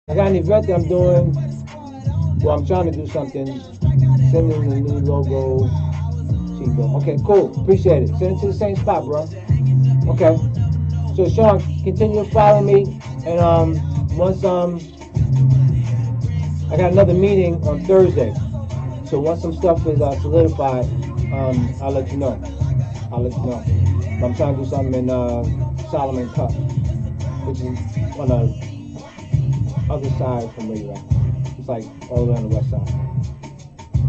I got an event that I'm doing. Well, I'm trying to do something. Send them the new logo. Chico. Okay, cool. Appreciate it. Send it to the same spot, bro. Okay. So Sean, continue to follow me, and once I got another meeting on Thursday. So once some stuff is solidified, I'll let you know. I'll let you know. But I'm trying to do something in Solomon Cup, which is on the other side from where you're at. It's like all the way on the west side.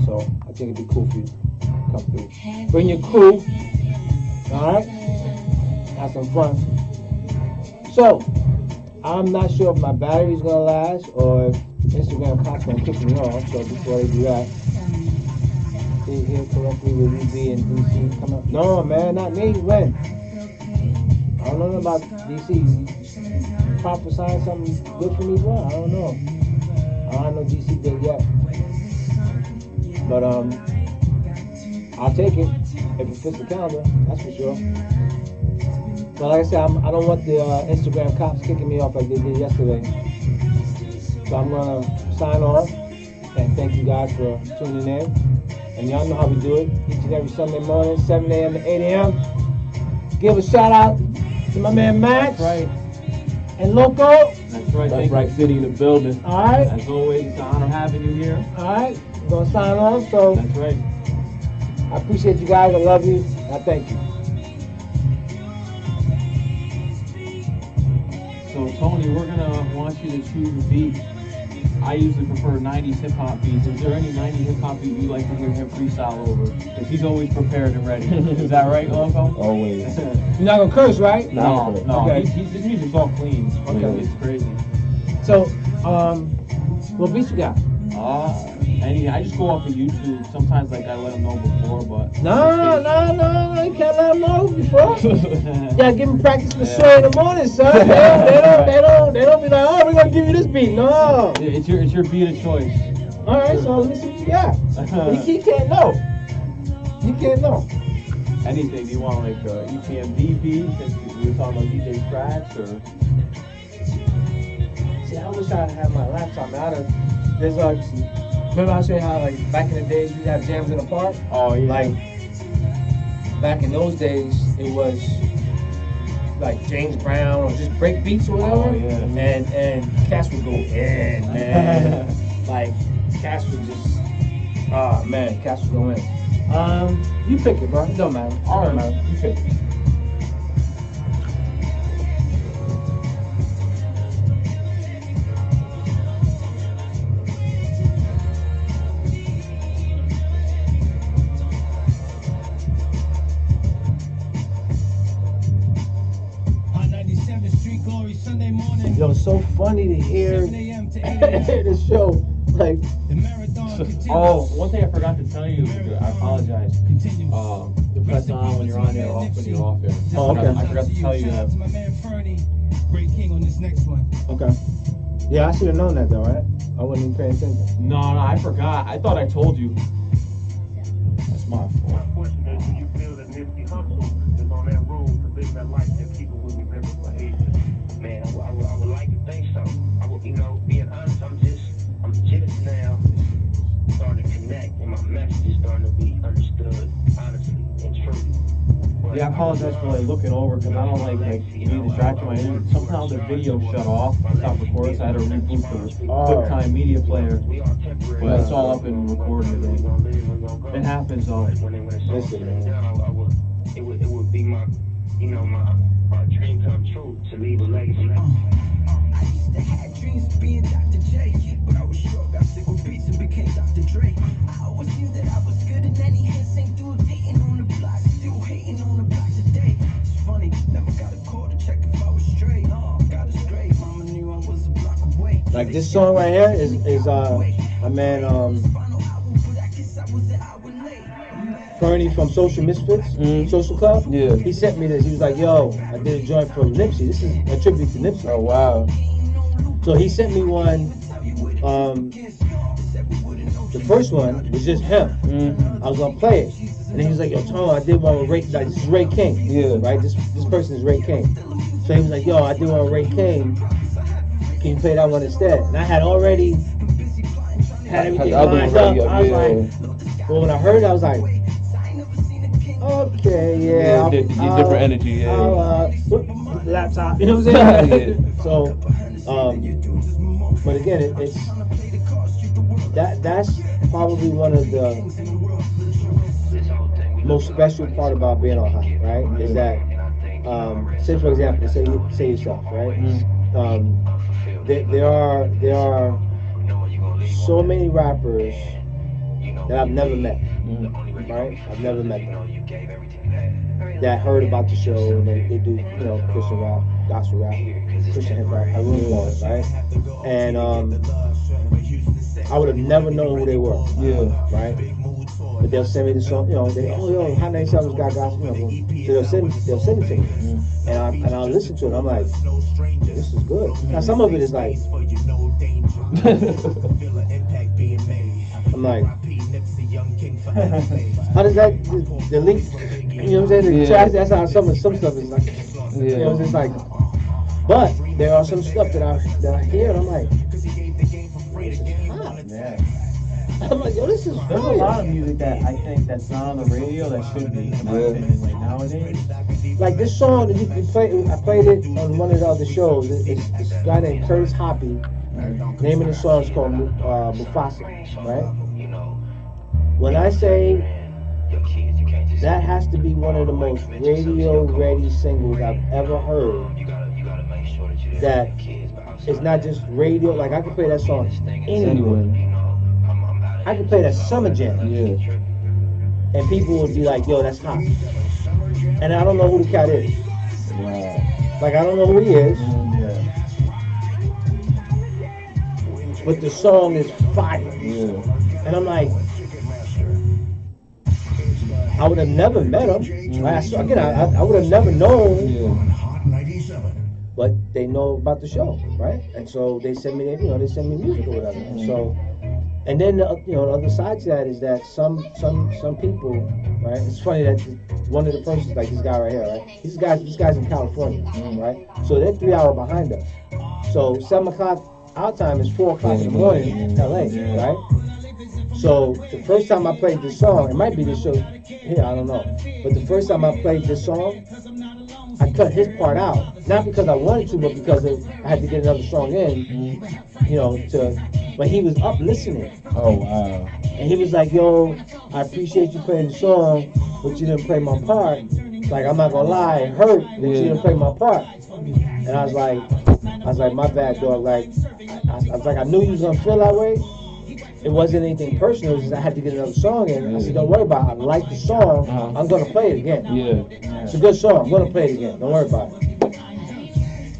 So I think it'd be cool for you to come through. Bring your crew, all right? Have some fun. So I'm not sure if my battery's gonna last or if Instagram cops gonna kick me off. So before they do that, stay here correctly with you be in DC. Come up. No, man, not me. When? I don't know about DC. Prophesying something good for me, bro. I don't know. I don't know DC did yet. But I'll take it if it fits the calendar. That's for sure. But like I said, I don't want the Instagram cops kicking me off like they did yesterday. So I'm gonna sign off and thank you guys for tuning in. And y'all know how we do it each and every Sunday morning, 7 a.m. to 8 a.m. Give a shout out to my man Max. That's right. And Loco. That's right. That's right. City in the building. All right. As always, it's an honor having you here. All right. We're gonna sign off. So that's right. I appreciate you guys. I love you. I thank you. So Tony, we're gonna want you to choose a beat. I usually prefer 90s hip hop beats. Is there any 90s hip hop beat you'd like to hear him freestyle over? Because he's always prepared and ready. Is that right, Uncle? Always. You're not gonna curse, right? No. Okay. His music's all clean. Okay. It's crazy. So, what beats you got? I just go off of YouTube. Sometimes like I let them know before, but No, you can't let them know before. You gotta give them practice for sure in the morning, son. They don't be like, oh, we're gonna give you this beat. No. It's your beat of choice. All right, so let me see what you got. You can't know. You can't know. Anything? Do you want like EPMD beat? Since we were talking about DJ Scratch or? See, I wish I had my laptop. There's remember I said how like back in the days you have jams in the park? Oh yeah. Like back in those days it was like James Brown or just break beats or whatever. Oh yeah. And Cass would go in, man. Like Cass would just Cass would go in. You pick it, bro. It don't matter. All right. You pick it. Yo, it's so funny to hear the show. Like, oh, one thing I forgot to tell you, I apologize. You press on when you're on there, off when you're off there. Oh, okay. I forgot to tell you that. Okay. Yeah, I should have known that though, right? I wasn't even paying attention. No, I forgot. I thought I told you. That's my fault. Man, I would like to think so. Being honest, I'm just now starting to connect, and my message is starting to be understood, honestly and truly. Yeah, I apologize for like looking over because I don't like being distracted by anything. Sometimes the video shut off, stop recording, so I had to reboot the QuickTime media player. But it's all up and recorded again. It happens though. Listen, man. It would be my dream come true to leave a legacy. I used to have dreams of being Dr. J, but I was sure got sick with beats and became Dr. Dre. I always knew that I was good and any hits ain't through hating on the block, still hating on the block today. It's funny, never got a call to check if I was straight. Got it straight, mama knew I was a block away. Like this song right here is a man Fernie from Social Misfits, Social Club. Yeah. He sent me this. He was like, yo, I did a joint from Nipsey. This is a tribute to Nipsey. Oh wow. So he sent me one. The first one was just him. I was gonna play it, and then he was like, "Yo, Tom, I did one with Ray. Like, this is Ray King. Yeah. Right. This person is Ray King. So he was like, "Yo, I did one with Ray King, can you play that one instead? And I had already had everything lined up. I was like, well, when I heard it, I was like, okay, yeah. Different energy, yeah. Laptop, you know what I'm saying? Yeah. So, but again, it's that's probably one of the most special part about being on high, right? Is that, say for example, say yourself, right? There are so many rappers that I've never met, right? I've never met them. That heard about the show and they do, you know, Christian rap, gospel rap, Christian hip hop, I really call it, right? And I would have never known who they were, right? But they'll send me the song, you know, Hot 97's got gospel, you know, so they'll send it to me, and I'll listen to it. I'm like, this is good. Now some of it is like, I'm like, how does that delete? You know what I'm saying? The trash, that's how some stuff is like. You know, it's just like. But there are some stuff that I hear and I'm like, this is hot. Yeah. I'm like, yo, this is. There's a lot of music that I think that's not on the radio that should be, in my opinion, like nowadays. Like this song that you play, I played it on one of the other shows. It's a guy named Curtis Hoppy. Name of the song is called Mufasa, right? When I say that has to be one of the most radio-ready singles I've ever heard, that it's not just radio, like I could play that song anywhere. I could play that Summer Jam, and people would be like, yo, that's hot. And I don't know who the cat is. Like, I don't know who he is. But the song is fire. And I'm like, I would have never met him. Right? Again, I would have never known. But they know about the show, right? And so they send me, they send me music or whatever. And so, and then the other side to that is that some people, right? It's funny that one of the persons, like this guy right here, right? This guy's in California, right? So they're 3 hours behind us. So 7 o'clock our time is 4 o'clock in the morning in LA, right? So the first time I played this song, it might be this show here, I don't know. But the first time I played this song, I cut his part out. Not because I wanted to, but because I had to get another song in, but he was up listening. Oh, wow. And he was like, yo, I appreciate you playing the song, but you didn't play my part. Like, I'm not gonna lie, it hurt that you didn't play my part. And I was like, my bad, dog. Like, I was like, I knew you was gonna feel that way. It wasn't anything personal. It was just I had to get another song in. I said, don't worry about it. I like the song. I'm gonna play it again. It's a good song. I'm gonna play it again. Don't worry about it.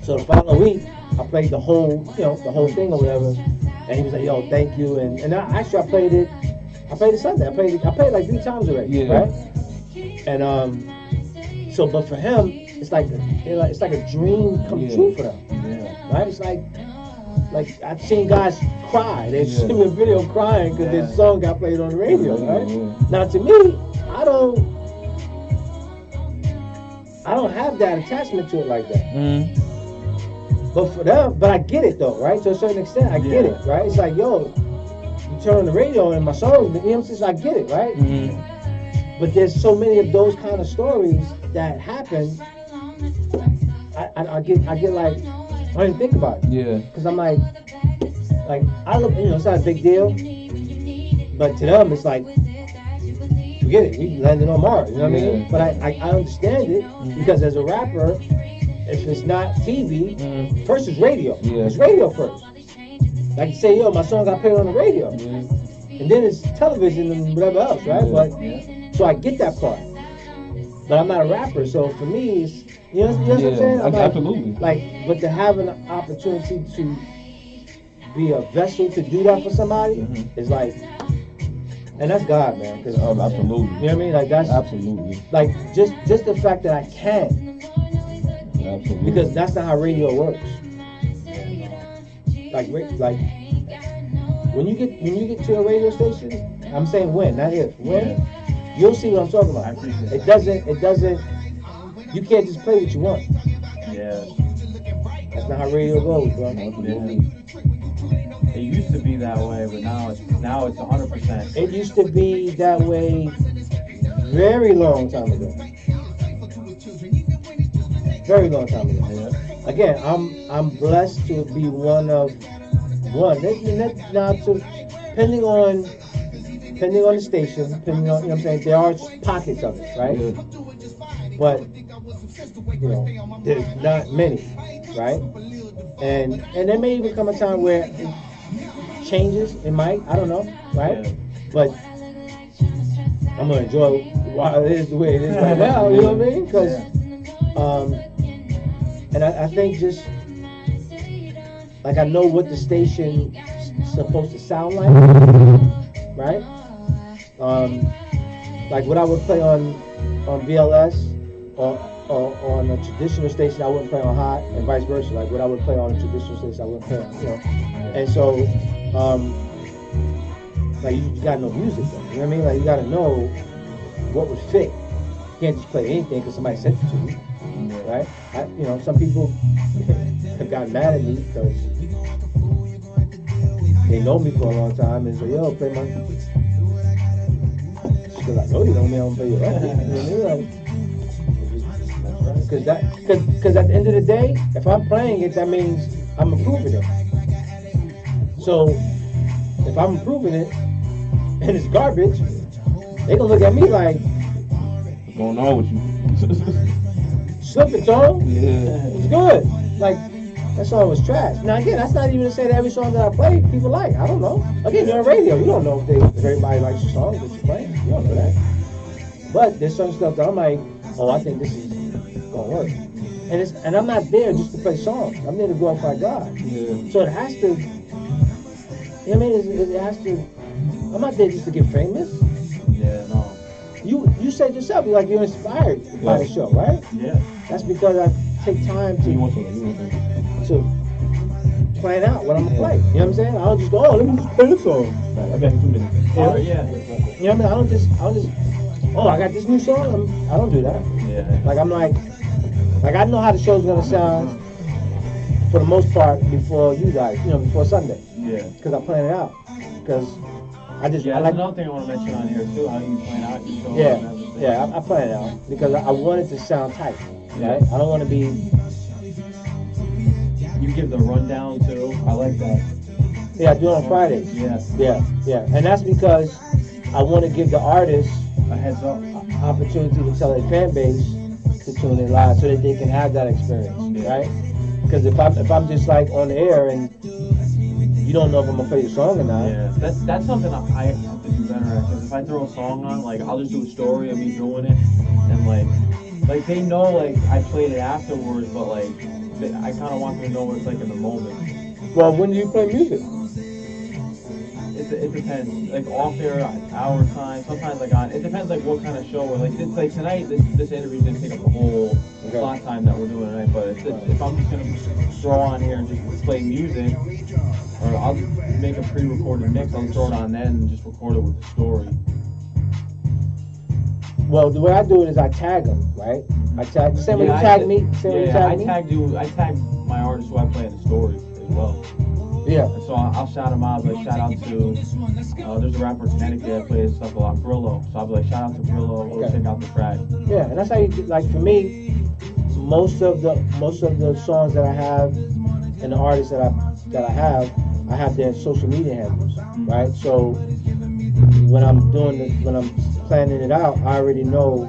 So the following week, I played the whole thing or whatever. And he was like, yo, thank you. And I played it. I played it Sunday. I played it like 3 times already, right? And so, but for him, it's like a dream come true for them, right? It's like I've seen guys cry. They see me in video crying because their song got played on the radio, right? Now to me, I don't have that attachment to it like that. But for them, but I get it though, right? To a certain extent, I get it, right? It's like, yo, you turn on the radio and my song, you know what I'm saying? I get it, right? But there's so many of those kind of stories that happen. I get like, I don't even think about it. Because I'm like I look, it's not a big deal. But to them, it's like, forget it, we landed on Mars, you know what I mean? But I understand it because as a rapper, if it's not TV, first is radio. It's radio first. Like you say, yo, my song got played on the radio. And then it's television and whatever else, right? But so I get that part. But I'm not a rapper, so for me, it's, you know what I'm saying? Absolutely. But to have an opportunity to be a vessel to do that for somebody is like, and that's God, man. Cause, absolutely. You know what I mean? Like that's absolutely. Like just the fact that I can. Absolutely. Because that's not how radio works. Like when you get to a radio station, I'm saying when, not if. When you'll see what I'm talking about. I appreciate it doesn't. You can't just play what you want. That's not how radio goes, bro. Yeah. It used to be that way, but now it's 100%. It used to be that way very long time ago. Very long time ago. Yeah. Again, I'm blessed to be one of one. Now, depending on the station, depending on, you know what I'm saying, there are pockets of it, right? Yeah. But there's not many, right? And there may even come a time where it changes. It might, I don't know, right? Yeah. But I'm gonna enjoy while it is the way it is right now. You know what I mean? Because and I think just like I know what the station supposed to sound like, right? Like what I would play on VLS or on a traditional station, I wouldn't play on Hot, and vice versa. Like what I would play on a traditional station, I wouldn't play on, And so, like you gotta know music, though. You know what I mean? Like you gotta know what would fit. You can't just play anything because somebody sent it to you, right? Some people have gotten mad at me because they know me for a long time and say, "Yo, play my." Because I know you know me, I'm gonna play your record. You know what I mean? Because at the end of the day, if I'm playing it, that means I'm improving it. So if I'm improving it and it's garbage, they gonna look at me like, What's going on with you? slip it, Tom. Yeah. It's good. Like that song was trash. Now again, that's not even to say that every song that I play people like. I don't know. Again, you're on radio. You don't know if everybody likes your songs that you play. You don't know that. But there's some stuff that I'm like, oh, I think this is gonna work. And I'm not there just to play songs. I'm there to glorify God. Yeah. So it has to. You know what I mean? It has to. I'm not there just to get famous. Yeah, no. You said yourself, you're inspired by the show, right? Yeah. That's because I take time to plan out what I'm gonna play. You know what I'm saying? I don't just go, oh, let me just play this song. I got 2 minutes. Yeah. Yeah. You know what I mean? I don't just, oh, I got this new song. I don't do that. Yeah. Like I'm like I know how the show's gonna sound for the most part before you guys, before Sunday. Yeah. Because I plan it out. Because I That's like. another thing I want to mention on here too. How you plan out your show. Yeah, I plan it out because I want it to sound tight. Right? I don't want to be. You give the rundown too. I like that. Yeah, I do it on Fridays. Yeah. Yeah, and that's because I want to give the artists A heads up. opportunity to tell their fan base to tune in live so that they can have that experience, right? Because if I'm just like on the air and you don't know if I'm gonna play your song or not. Yeah, that's something I have to do better at. Because if I throw a song on, like I'll just do a story of me doing it, and like they know like I played it afterwards, but like I kind of want them to know what it's like in the moment. Well, when do you play music? It depends. Like off air, hour time. Sometimes like on. It depends like what kind of show. Like it's like tonight. This interview didn't take up the whole slot time that we're doing tonight. But if I'm just gonna throw on here and just play music, or I'll just make a pre-recorded mix. I'll throw it on then and just record it with the story. Well, the way I do it is I tag them, right? I tag the same way you tag me. I tag my artists who I play in the story as well. Yeah. So I'll shout them out. Like shout out to there's a rapper in Connecticut that plays stuff a lot, Brillo. So I'll be like shout out to Brillo. Go check out the track. Yeah, and that's how you do, like for me. Most of the songs that I have and the artists that I have their social media handles, right? So when I'm planning it out, I already know.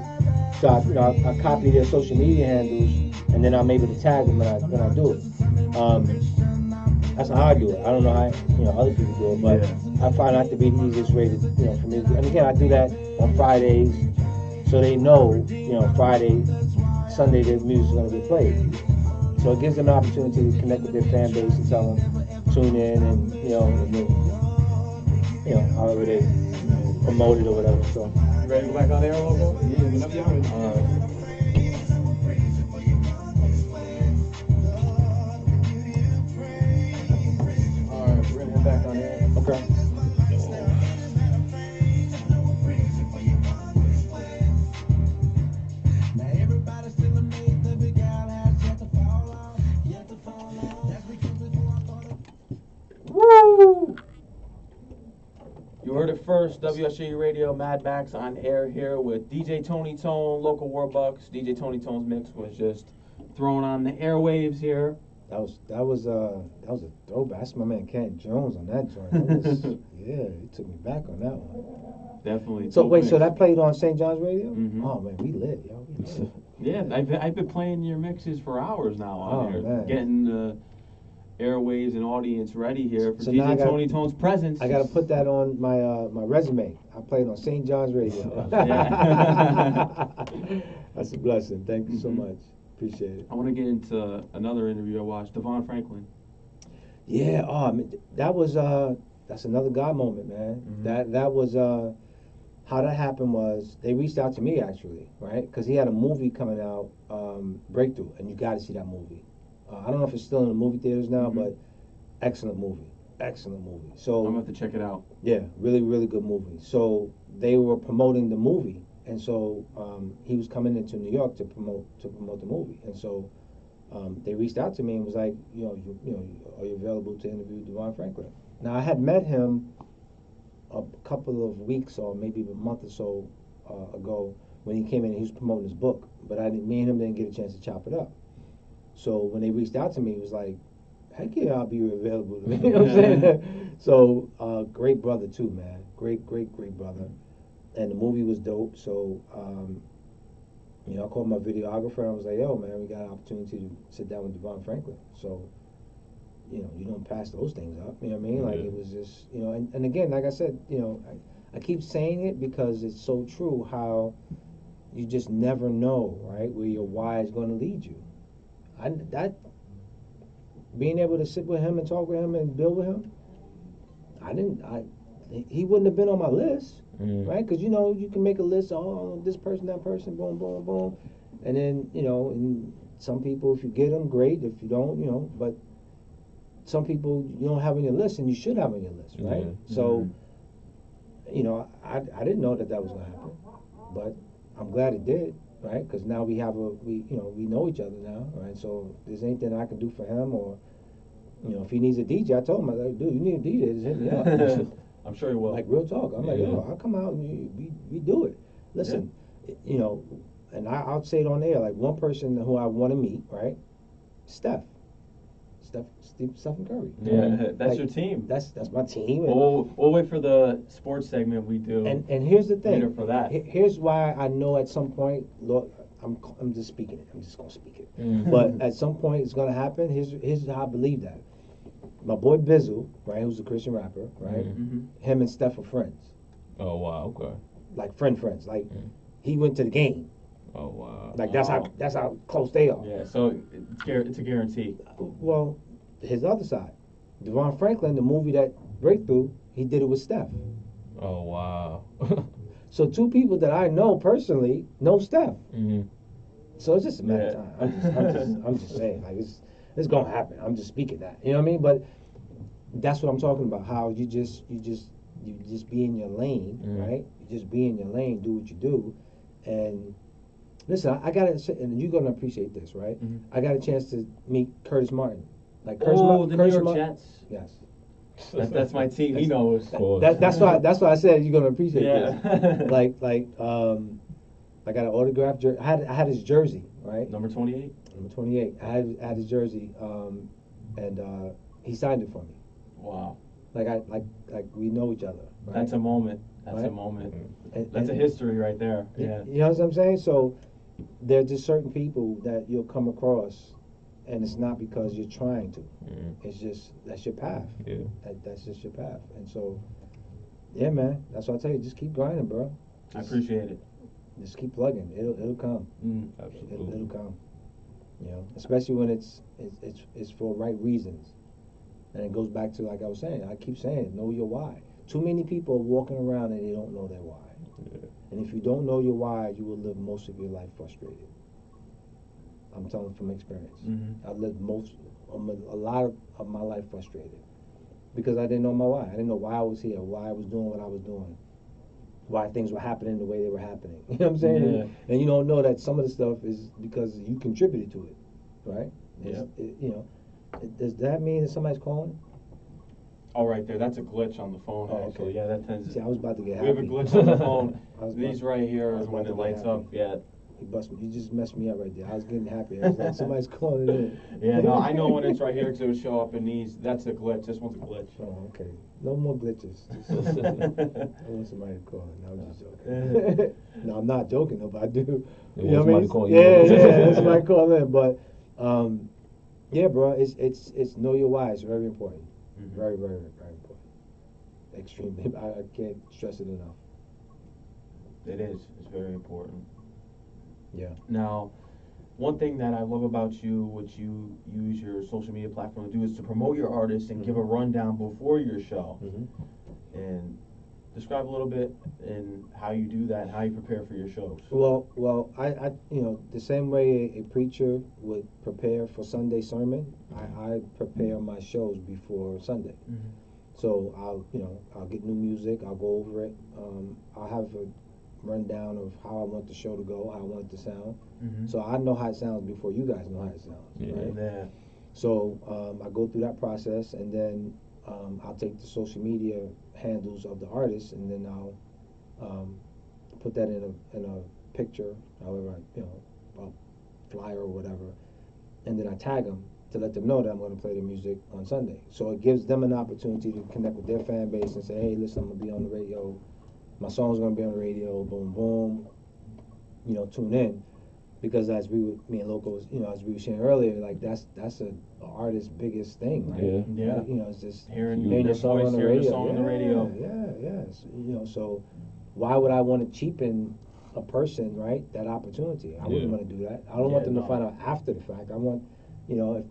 So I copy their social media handles, and then I'm able to tag them when I do it. That's how I do it. I don't know how other people do it, but I find that to be the easiest way to for me. And again, I do that on Fridays, so they know Friday, Sunday their music is going to be played. So it gives them an opportunity to connect with their fan base and tell them tune in and however they promote it or whatever. So ready to go back on air a little bit? Yeah, whenever you're ready. All right. We're gonna head back on air. Okay. You heard it first, WSJU Radio, Mad Max on air here with DJ Tony Tone, local Warbucks. DJ Tony Tone's mix was just thrown on the airwaves here. That was a throwback. That's my man Kent Jones on that joint. Yeah, he took me back on that one. Definitely. So wait, so that played on St. John's Radio? Mhm. Oh man, we lit, yo. We lit. Yeah, I've been playing your mixes for hours now on Oh, here, man. getting the airwaves and audience ready here for So now I DJ gotta- Tony Tone's presence. I gotta put that on my my resume. I played on St. John's Radio. Yeah. That's a blessing. Thank you so Mhm. much. Appreciate it. I want to get into another interview I watched, Devon Franklin. Yeah. Oh, I mean, that was that's another God moment, man. Mhm. That was how that happened was they reached out to me actually, right? Because he had a movie coming out, Breakthrough, and you got to see that movie. I don't know if it's still in the movie theaters now, Mhm. but excellent movie. Excellent movie. So I'm gonna have to check it out. yeah, really, really good movie. So they were promoting the movie, and so he was coming into New York to promote the movie, and so they reached out to me and was like, you know, are you available to interview Devon Franklin? Now I had met him a couple of weeks or maybe a month or so ago when he came in and he was promoting his book, but me and him didn't get a chance to chop it up. So when they reached out to me, it was like, heck yeah, I'll be available. You know what I'm saying? So, great brother too, man. Great brother. And the movie was dope. So, you know, I called my videographer and I was like, yo, man, we got an opportunity to sit down with Devon Franklin. So, you know, you don't pass those things up. You know what I mean? Like, Yeah. it was just, you know, and again, like I said, you know, I keep saying it because it's so true how you just never know, right, where your why is going to lead you. Being able to sit with him and talk with him and build with him, he wouldn't have been on my list, right? Because, you know, you can make a list, oh, this person, that person, boom, boom, boom. And then, you know, and some people, if you get them, great. If you don't, you know, but some people you don't have on your list and you should have on your list, right? Yeah. So, you know, I didn't know that was going to happen, but I'm glad it did. Right, because now we know each other now, right? So if there's anything I can do for him, or you know, if he needs a DJ, I told him, I was like, dude, you need a DJ, just hit me up. I'm sure he will. Like real talk, I'm like, Yeah. yo, I'll come out and we do it. Listen, you know, and I'll say it on air, like one person who I want to meet, right? Stephen Curry. Yeah, that's Like, your team. That's my team. And, We'll wait for the sports segment we do. and here's the thing. Later for that. Here's why I know at some point, Lord, I'm just speaking it. I'm just gonna speak it. Mhm. But at some point, it's gonna happen. Here's how I believe that. My boy Bizzle, right, who's a Christian rapper, right? Mhm. Him and Steph are friends, Oh wow, okay. like friends. Like Mm. he went to the game. Oh wow. Like that's Oh. how close they are. Yeah, so it's a guarantee. Well, his other side, Devon Franklin, the movie that Breakthrough, he did it with Steph. Oh wow. So two people that I know personally know Steph. Mhm. So it's just a matter of Yeah. time. I'm just saying, like it's gonna happen. I'm just speaking that. You know what I mean? But that's what I'm talking about. How you just be in your lane, right? You just be in your lane, do what you do, and listen. I got to, and you're gonna appreciate this, right? Mhm. I got a chance to meet Curtis Martin. Like The New York Martin. Jets. Yes. That's my team. He knows. course. That's why I said you're gonna appreciate Yeah. this. Like I got an autographed jersey. I had his jersey, right? Number 28. Number 28. I had his jersey, and he signed it for me. Wow. Like we know each other. Right? That's a moment. That's a Right? moment. And- That's a and- history right there. You Yeah. know what I'm saying? So there's just certain people that you'll come across, and it's not because you're trying to. Mhm. It's just that's your path. Yeah. That's just your path. And so, yeah, man. That's what I tell you. Just keep grinding, bro. I appreciate it. Just keep plugging. It'll come. Mm. Absolutely. It'll come. You know, especially when it's for right reasons. And it goes back to, like I was saying, I keep saying it, know your why. Too many people are walking around and they don't know their why. Yeah. And if you don't know your why, you will live most of your life frustrated. I'm telling from experience. Mhm. I lived a lot of my life frustrated because I didn't know my why. I didn't know why I was here, why I was doing what I was doing, why things were happening the way they were happening. You know what I'm saying? Yeah. And you don't know that some of the stuff is because you contributed to it, right? Yeah. Does that mean that somebody's calling? Oh, right there. That's a glitch on the phone, Oh, actually. okay. Yeah, that tends See, I was about to get We happy. have a glitch on the phone. I was These about- right here I was is when about it to get lights happy. up. Yeah. You just messed me up right there. I was getting happy. I was like, somebody's calling in. Yeah, no, I know when it's right here because it would show up in these. That's a glitch. This one's a glitch. Oh, okay. No more glitches. I want somebody to call it. No, I'm just joking. No, I'm not joking though, but I do. You You know want what I mean? somebody to call you. Yeah, that's somebody call in. But yeah, bro, it's know your why. It's very important. Mhm. Very, very, very important. Extremely. I can't stress it enough. It is. It's very important. Yeah. Now, one thing that I love about you, which you use your social media platform to do, is to promote your artists and give a rundown before your show. Mm-hmm. And describe a little bit in how you do that and how you prepare for your shows. Well, I the same way a preacher would prepare for Sunday sermon, I prepare my shows before Sunday. Mm-hmm. So I'll get new music, I'll go over it. I'll have a rundown of how I want the show to go, how I want it to sound. Mm-hmm. So I know how it sounds before you guys know how it sounds, Yeah. right? Yeah. So I go through that process, and then I'll take the social media handles of the artists, and then I'll put that in a picture, however a flyer or whatever, and then I tag them to let them know that I'm going to play the music on Sunday. So it gives them an opportunity to connect with their fan base and say, hey, listen, I'm going to be on the radio. My song's going to be on the radio. Boom, boom. Tune in. Because me and Loco, as we were saying earlier, like that's an artist's biggest thing, right? Yeah. Yeah. It's just Hearing hearing your your song voice, on the hearing radio. the song on the radio. Yeah. So why would I want to cheapen a person, right? That opportunity. I wouldn't Yeah. want to do that. I don't want them to find out after the fact. I want, if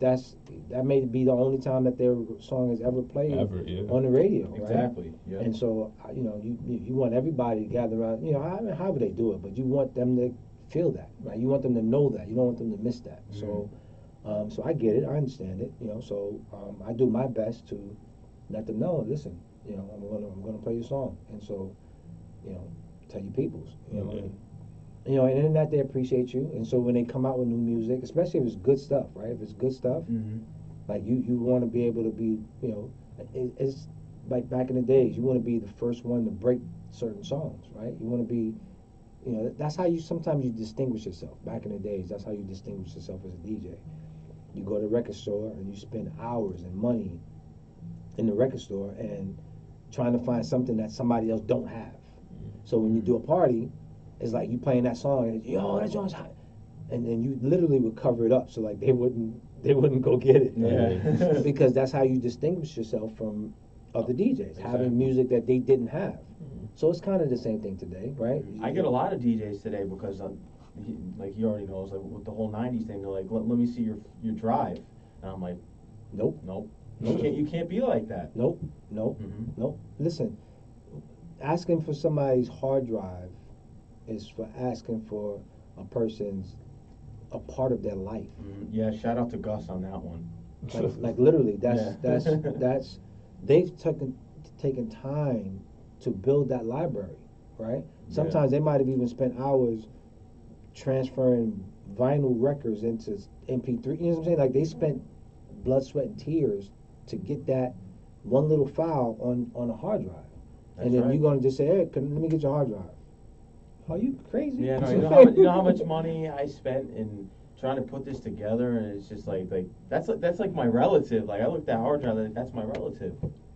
that may be the only time that their song is ever played Ever, yeah. on the radio, right? Exactly. Yeah. And so, you want everybody to gather around, however they do it, but you want them to feel that, right? You want them to know that. You don't want them to miss that. So I get it. I understand it. So I do my best to let them know. Listen, I'm gonna play your song, and so, tell your peoples, and in that they appreciate you, and so when they come out with new music, especially if it's good stuff, right? If it's good stuff, Mm-hmm. like you want to be able to be, it's like back in the days, you want to be the first one to break certain songs, right? You want to be. That's how sometimes you distinguish yourself. Back in the days, that's how you distinguish yourself as a DJ. You go to the record store and you spend hours and money in the record store and trying to find something that somebody else don't have. So when you do a party, it's like you playing that song and yo, that song's hot, and then you literally would cover it up so like they wouldn't go get it. Yeah. Because that's how you distinguish yourself from other DJs, having music that they didn't have. So it's kind of the same thing today, right? I get a lot of DJs today because, like he already knows, like with the whole '90s thing, they're like, let me see your drive, and I'm like, Nope. you can't be like that. Nope. Mm-hmm. Listen, asking for somebody's hard drive is for asking for a part of their life. Mm-hmm. Yeah, shout out to Gus on that one. Like literally, Yeah. that's they've taken time to build that library, right? Sometimes they might have even spent hours transferring vinyl records into MP3. You know what I'm saying? Like they spent blood, sweat, and tears to get that one little file on a hard drive. And then right. you're gonna just say, "Hey, let me get your hard drive." Are you crazy? Yeah, no, you know how much money I spent in trying to put this together, and it's just like that's like my relative. Like I looked at hard drive, like that's my relative.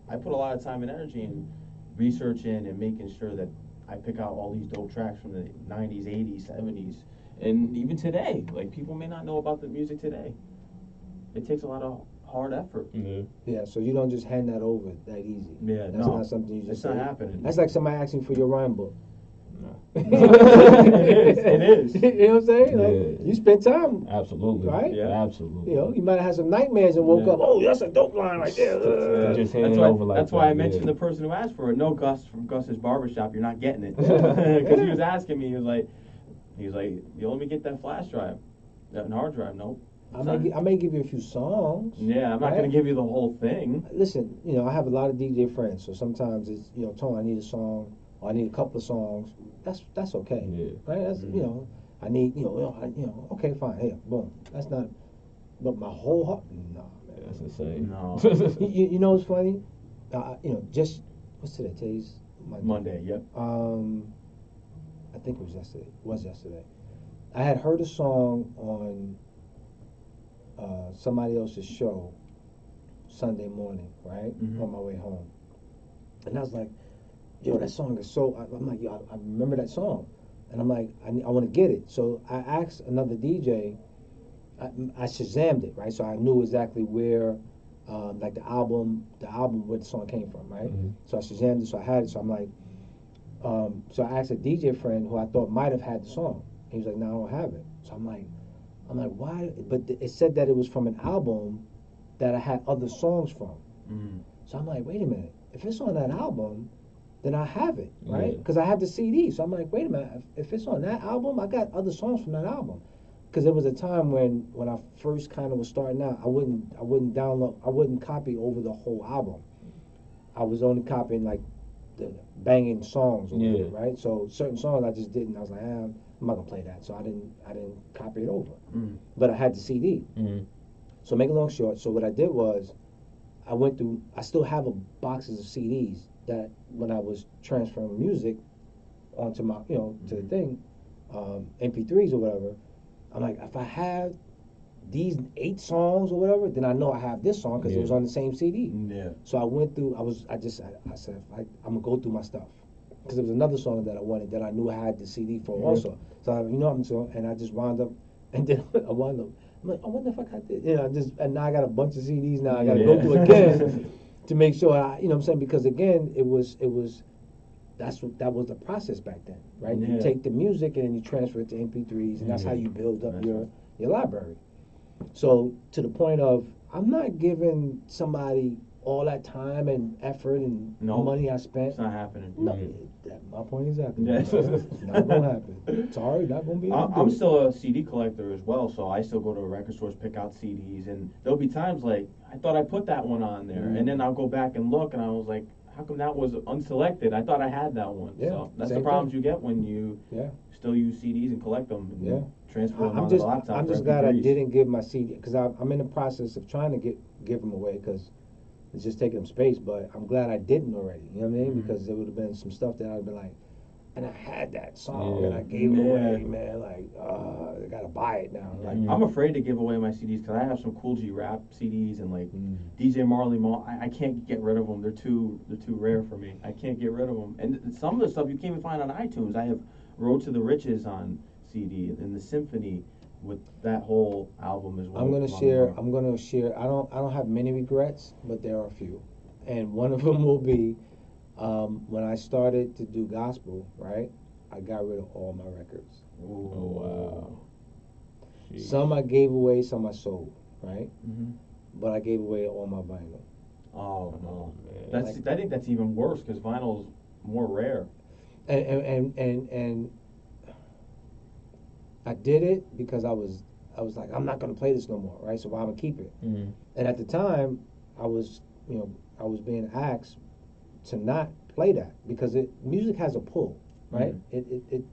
I put a lot of time and energy in researching and making sure that I pick out all these dope tracks from the 90s, 80s, 70s, and even today. Like people may not know about the music today. It takes a lot of hard effort. Yeah. Yeah, so you don't just hand that over that easy. Yeah, That's no. not something you just It's say. not happening. That's like somebody asking for your rhyme book. It is. You know what I'm saying? Like, Yeah. you spent time. Absolutely. Right? Yeah. Absolutely. You might have had some nightmares and woke Yeah. up. Oh, that's a dope line right there. Just That's handing why, over like that's why I that, mentioned yeah. the person who asked for it. No, Gus from Gus's barbershop, you're not getting it. Because he was asking me, he was like, yo, let me get that flash drive, that hard drive. Nope. I may give you a few songs. Yeah, I'm not right? going to give you the whole thing. Listen, I have a lot of DJ friends, so sometimes it's, Tone, I need a song, or I need a couple of songs. That's okay. Yeah. Right? That's, Mhm. I need, okay, fine, here, boom. That's not, but my whole heart, no, man. That's insane. No. You know what's funny? just what's today? Today's Monday, yep. I think it was yesterday. I had heard a song on somebody else's show Sunday morning, right, on my way home, and I was like, "Yo, that song is so." I'm like, "Yo, I remember that song," and I'm like, "I want to get it." So I asked another DJ. I Shazammed it, right? So I knew exactly where, like the album where the song came from, right? So I Shazammed it, so I had it. So I'm like, so I asked a DJ friend who I thought might have had the song. He was like, "No, I don't have it." So I'm like, why? But it said that it was from an album that I had other songs from. So I'm like, wait a minute. If it's on that album, then I have it, right? Yeah. Because I have the CD. So I'm like, wait a minute. If it's on that album, I got other songs from that album. Because there was a time when I first kind of was starting out, I wouldn't copy over the whole album. I was only copying like the banging songs, or whatever, right? So certain songs I just didn't. I was like, I'm not gonna play that. So I didn't copy it over. But I had the CD. So make a long short. So what I did was, I still have boxes of CDs that when I was transferring music onto my, to the thing, MP3s or whatever. I'm like, if I have these 8 songs or whatever, then I know I have this song because it was on the same CD. Yeah. So I went through. I said, I'm gonna go through my stuff because there was another song that I wanted that I knew I had the CD for also. So and I just wound up, and then I wound up. I'm like, I wonder if I got this. And now I got a bunch of CDs. Now I got to go through again to make sure what I'm saying, because again, that was the process back then, right? You take the music and then you transfer it to MP3s, and that's how you build up your library. So to the point of, I'm not giving somebody all that time and effort and money I spent. It's not happening. No, my point is that it's not gonna happen. Sorry, not gonna be. I'm still a CD collector as well, so I still go to record stores, pick out CDs, and there'll be times like I thought I put that one on there, and then I'll go back and look, and I was like, how come that was unselected? I thought I had that one. Yeah, so that's the problems you get when you still use CDs and collect them. And transfer them onto the laptop. I'm just glad I didn't give my CD, because I'm in the process of trying to give them away, because it's just taking them space. But I'm glad I didn't already. You know what I mean? Because there would have been some stuff that I'd have been like, and I had that song and I gave it away, man. Like, I gotta buy it now. Like, I'm afraid to give away my CDs because I have some Cool G rap CDs and like DJ Marley Marl. I can't get rid of them. They're too rare for me. I can't get rid of them. And some of the stuff you can't even find on iTunes. I have Road to the Riches on CD and the Symphony with that whole album as well. I'm gonna share. I don't have many regrets, but there are a few, and one of them will be. When I started to do gospel, right, I got rid of all my records. Ooh. Oh, wow. Jeez. Some I gave away, some I sold, right? But I gave away all my vinyl. Oh, no. I think that's even worse because vinyl's more rare. And I did it because I was like, I'm not gonna play this no more, right? So I'm gonna keep it. And at the time, I was being asked to not play that because music has a pull, right? It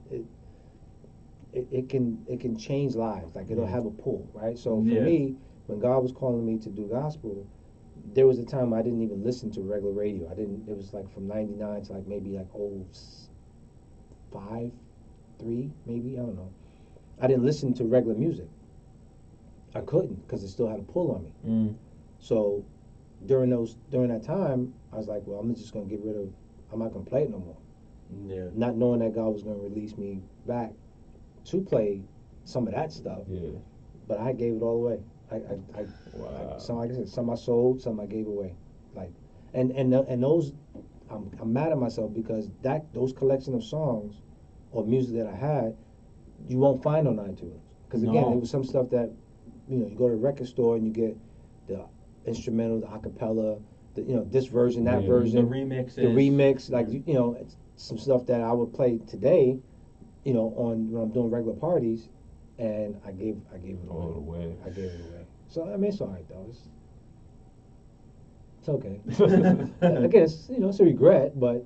can change lives. Like it'll have a pull, right? So for me, when God was calling me to do gospel, there was a time I didn't even listen to regular radio. It was like from 99 to like maybe like 05, 3 maybe, I don't know. I didn't listen to regular music. I couldn't because it still had a pull on me. So during that time, I was like, well, I'm just gonna I'm not gonna play it no more. Yeah. Not knowing that God was gonna release me back to play some of that stuff. Yeah. But I gave it all away. Wow. Like I said, some I sold, some I gave away. Like, and those, I'm mad at myself because those collection of songs or music that I had, you won't find on iTunes. Because again, it was some stuff that, you go to a record store and you get the instrumental, the acapella, this version, that version, the remix, like it's some stuff that I would play today, when I'm doing regular parties, and I gave it away. I gave it away. So I mean, it's all right though. It's okay. Again, it's a regret, but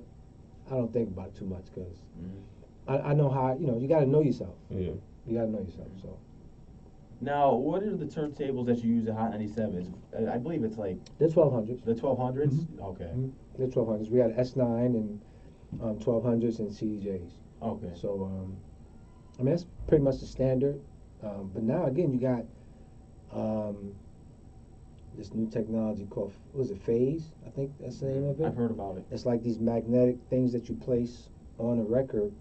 I don't think about it too much because I know how you got to know yourself. Yeah. You got to know yourself. So. Now, what are the turntables that you use at Hot 97? I believe it's like They're 1200s. the 1200s. Mm-hmm. Okay. They're 1200s. We had S9 and 1200s and CDJs. Okay. So, I mean, that's pretty much the standard. But now, again, you got this new technology called, what was it, Phase? I think that's the name of it. I've heard about it. It's like these magnetic things that you place on a record,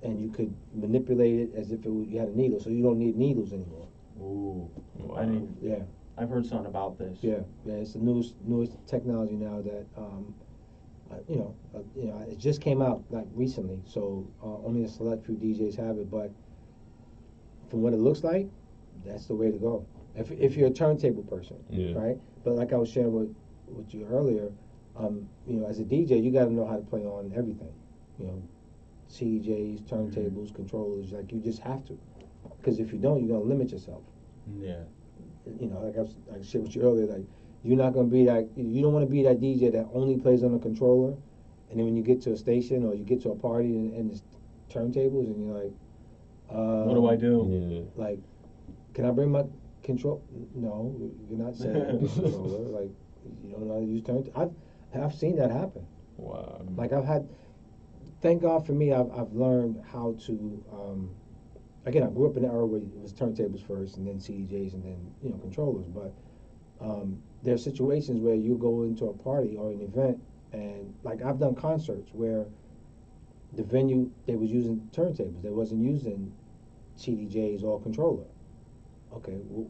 and you could manipulate it as if you had a needle, so you don't need needles anymore. Ooh. Wow. I mean, Yeah, I've heard something about this. yeah. It's the newest technology now that it just came out like recently, so only a select few DJs have it. But from what it looks like, that's the way to go. If you're a turntable person, Yeah. right? But like I was sharing with you earlier, as a DJ, you got to know how to play on everything. CDJs, turntables, controllers. Like you just have to, because if you don't, you're gonna limit yourself. Yeah. Like I shared with you earlier, like you're not gonna be that. You don't want to be that DJ that only plays on a controller, and then when you get to a station or you get to a party and it's turntables, and you're like, What do I do? Yeah. like, can I bring my control? No, you're not saying controller. Like, you don't know how to use turntable. I've seen that happen. Wow. Like thank God for me, I've learned how to. Again, I grew up in an era where it was turntables first, and then CDJs, and then controllers. But there are situations where you go into a party or an event, and like I've done concerts where the venue they was using turntables, they wasn't using CDJs or controller. Okay, well,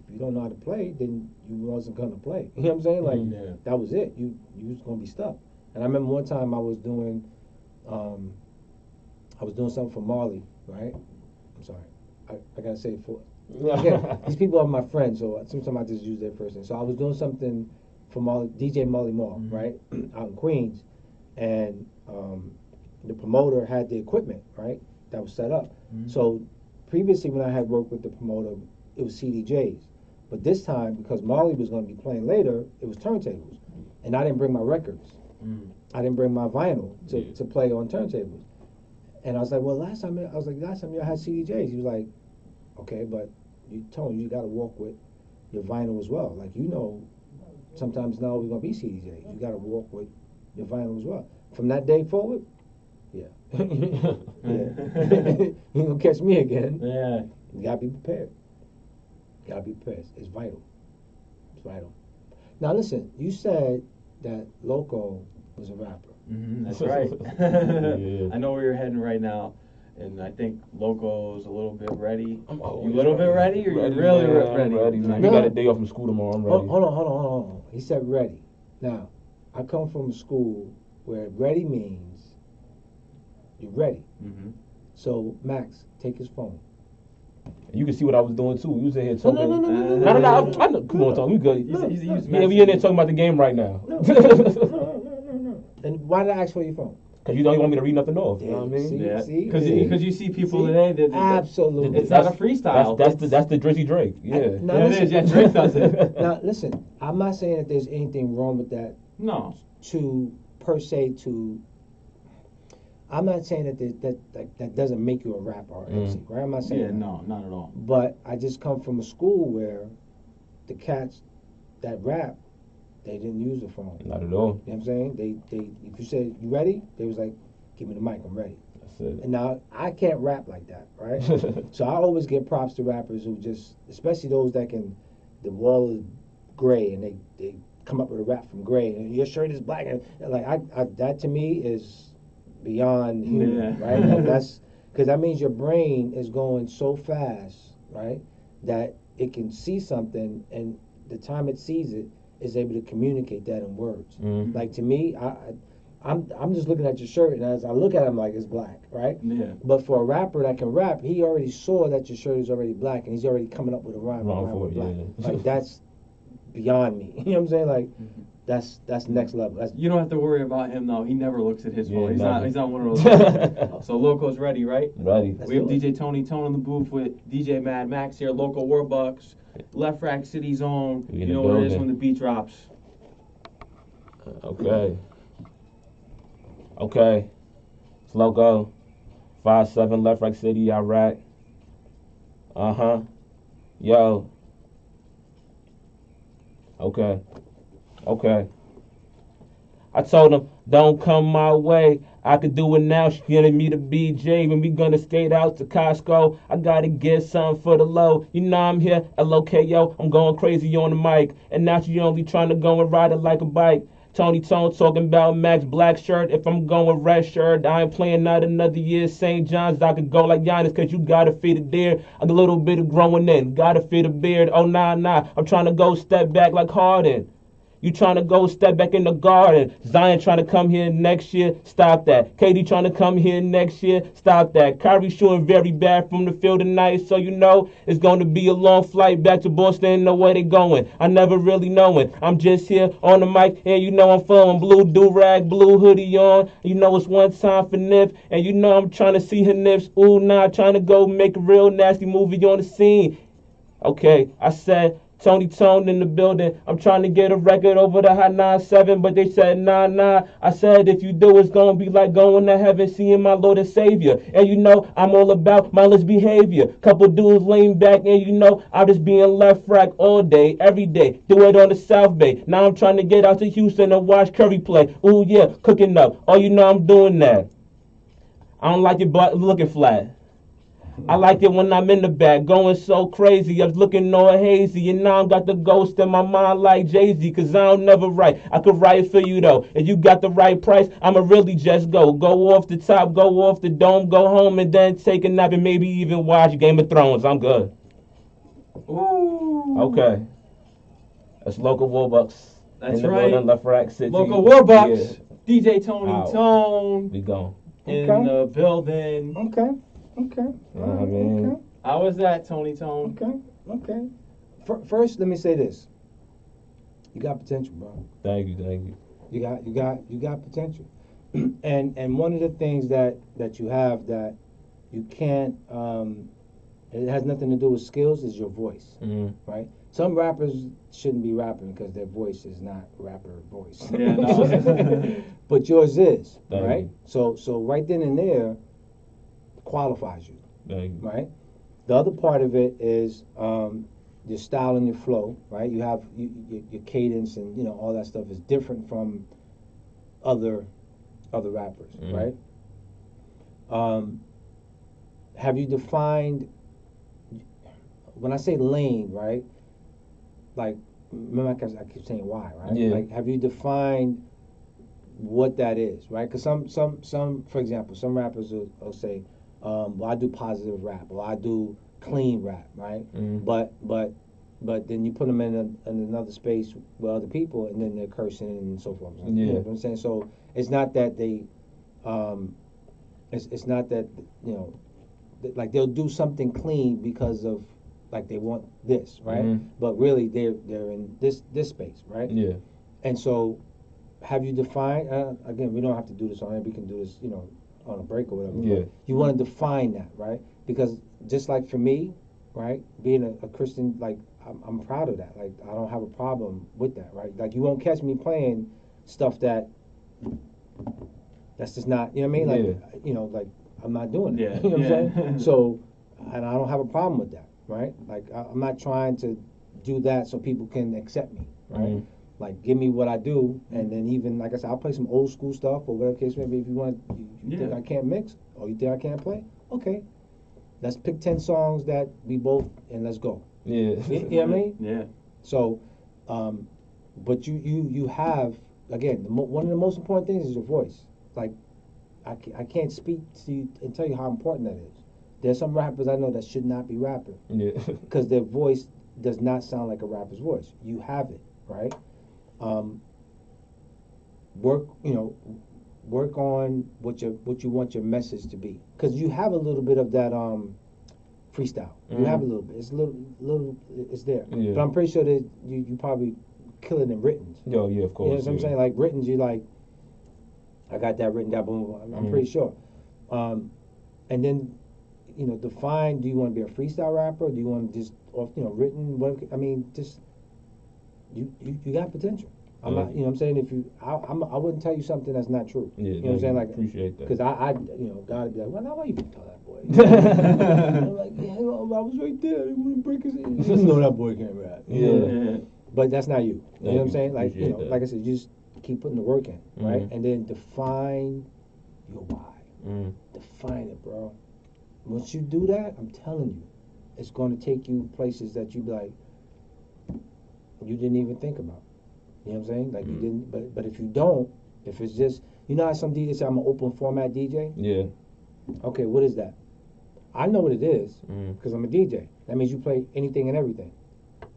if you don't know how to play, then you wasn't gonna play. You know what I'm saying? Like Yeah. that was it. You was gonna be stuck. And I remember one time I was doing something for Marley, right? I'm sorry, I gotta say it for. Again, these people are my friends, so sometimes I just use their first name. So I was doing something for DJ Molly Mall, right, out in Queens, and the promoter had the equipment, right, that was set up. So previously, when I had worked with the promoter, it was CDJs, but this time because Molly was going to be playing later, it was turntables, and I didn't bring my records. I didn't bring my vinyl to play on turntables, and I was like, well, last time y'all had CDJs. He was like, okay, but Tony, you got to walk with your vinyl as well. Like, sometimes now we're going to be CDJs. You got to walk with your vinyl as well. From that day forward, yeah. You going to catch me again. Yeah. You got to be prepared. It's vital. It's vital. Now, listen, you said that Loco was a rapper. That's right. Yeah. I know where you're heading right now. And I think Loco's a little bit ready. I'm You always a little bit ready, or ready, you really man, ready? I'm ready, man. No. We got a day off from school tomorrow. I'm ready. Hold on. He said ready. Now, I come from a school where ready means you're ready. So, Max, take his phone. You can see what I was doing too. You was in here talking. No. No. I know. Come on, Tom. You good? He's Yeah, we in there talking about the game right now. No. And why did I ask for your phone? Because you don't want me to read nothing off. You know what I mean? Yeah. See? Because you see people See? today that Absolutely. it's not a freestyle. That's the Drizzy Drake. Yeah. Now, Yeah, it listen, is. Yeah, Drake does it. Now, listen, I'm not saying that there's anything wrong with that No. I'm not saying that doesn't make you a rapper or MC, right? I'm not saying Yeah, that. no, not at all. But I just come from a school where the cats that rap, they didn't use the phone. Not at all. You know what I'm saying? They if you said, you ready? They was like, give me the mic, I'm ready. That's it. And now, I can't rap like that, right? So I always give props to rappers who just, especially those that can, the wall is gray and they come up with a rap from gray and your shirt is black. And like, that to me is beyond human, Yeah. right? Like that's, because that means your brain is going so fast, right? That it can see something and the time it sees it is able to communicate that in words. Like to me, I'm just looking at your shirt, and as I look at it, I'm like, it's black, right? Yeah. But for a rapper that can rap, he already saw that your shirt is already black, and he's already coming up with a rhyme with black. Yeah. Like that's beyond me. You know what I'm saying? Like that's next level. That's You don't have to worry about him though. He never looks at his Yeah, phone. never. He's not one of those. So Loco's ready, right? Ready. Let's We have do it. DJ Tony Tone in the booth with DJ Mad Max here, Loco Warbucks, Left Rack City Zone. We You in the know what it is building. when the beat drops. Okay. It's Loco. 5-7 Left Rack City, Iraq. Yo. Okay. Okay. I told him, don't come my way. I could do it now. She wanted me to BJ when we gonna skate out to Costco. I gotta get something for the low. You know I'm here, LOKO. I'm going crazy on the mic. And now she only trying to go and ride it like a bike. Tony Tone talking about Max black shirt. If I'm going red shirt, I ain't playing not another year. St. John's, I could go like Giannis, cause you gotta feed a deer. A little bit of growing in, gotta feed a beard. Oh nah, I'm trying to go step back like Harden. You trying to go step back in the garden. Zion trying to come here next year. Stop that. KD trying to come here next year. Stop that. Kyrie shooting very bad from the field tonight. So you know it's going to be a long flight back to Boston. Know where they going. I never really knowing. I'm just here on the mic. And you know I'm feeling blue do-rag, blue hoodie on. You know it's one time for Nip. And you know I'm trying to see her nips. Ooh, nah. Trying to go make a real nasty movie on the scene. Okay, I said... Tony Tone in the building. I'm trying to get a record over the Hot 97, but they said nah. I said if you do, it's gonna be like going to heaven, seeing my Lord and Savior. And you know I'm all about mindless behavior. Couple dudes lean back, and you know I'm just being left rack all day, every day. Do it on the South Bay. Now I'm trying to get out to Houston and watch Curry play. Ooh yeah, cooking up. Oh, you know I'm doing that. I don't like your butt looking flat. I like it when I'm in the back, going so crazy. I was looking all hazy, and now I got the ghost in my mind like Jay-Z, cause I don't never write. I could write for you though. If you got the right price, I'ma really just go. Go off the top, go off the dome, go home, and then take a nap and maybe even watch Game of Thrones. I'm good. Ooh. Okay. That's Local Warbucks. That's in the right. Building, Left Rack City. Local Warbucks. Yeah. DJ Tony Out. Tone. We gone. In the building. Okay. Man. How was that, Tony Tone? Okay. First, let me say this. You got potential, bro. Thank you. You got potential. and one of the things that you have that you can't it has nothing to do with skills is your voice. Right? Some rappers shouldn't be rapping because their voice is not rapper voice. Yeah, no. But yours is, Thank right? you. So right then and there qualifies you. Thank you. Right? The other part of it is your style and your flow, right? You have your cadence and you know all that stuff is different from other rappers, right? Have you defined? When I say lane, right? Like, remember I keep saying why, right? Yeah. Like, have you defined what that is, right? Because some, for example, some rappers will say, well, I do positive rap, or I do clean rap, right? But then you put them in another space with other people, and then they're cursing and so forth. Yeah. You know what I'm saying? So it's not that they, it's not that you know, like they'll do something clean because of like they want this, right? But really they're in this space, right? Yeah. And so, have you defined? Again, we don't have to do this on air. We can do this, you know, on a break or whatever. Yeah. But you want to define that, right? Because just like for me, right, being a Christian, like I'm proud of that. Like I don't have a problem with that, right? Like you won't catch me playing stuff that's just not, you know what I mean? Like you know, like I'm not doing it. Yeah. You know what I'm saying? So, and I don't have a problem with that, right? Like I'm not trying to do that so people can accept me, right? Like, give me what I do, and then even, like I said, I'll play some old school stuff or whatever case may be. If you want, you think I can't mix, or you think I can't play, okay. Let's pick 10 songs that we both, and let's go. Yeah. You know what I mean? Yeah. So, but you have, again, one of the most important things is your voice. Like, I can't speak to you and tell you how important that is. There's some rappers I know that should not be rapping. Yeah. Because their voice does not sound like a rapper's voice. You have it, right? Work on what you want your message to be, because you have a little bit of that freestyle. You have a little bit. It's a little. It's there. Yeah. But I'm pretty sure that you probably kill it in written. Yo, yeah, of course. You know what I'm saying? Like written, you like. I got that written down. Boom. I'm pretty sure. And then, you know, define. Do you want to be a freestyle rapper? Do you want to just, written? What I mean, just. You got potential. I'm not, you know what I'm saying? If you, I wouldn't tell you something that's not true. Yeah, you know what I'm saying? Like, appreciate that. because God would be like, well, now why you tell that boy? I'm like, yeah, I was right there. He wouldn't break his head. You know that boy can't rap. Yeah. But that's not you. You know what I'm saying? Like, Appreciate that. like I said, you just keep putting the work in, right? Mhm. And then define your why. Mm. Define it, bro. Once you do that, I'm telling you, it's going to take you places that you be like, you didn't even think about. You know what I'm saying? Like you didn't. But if you don't, if it's just, you know how some DJs say I'm an open format DJ. Yeah. Okay, what is that? I know what it is Mm. because I'm a DJ. That means you play anything and everything.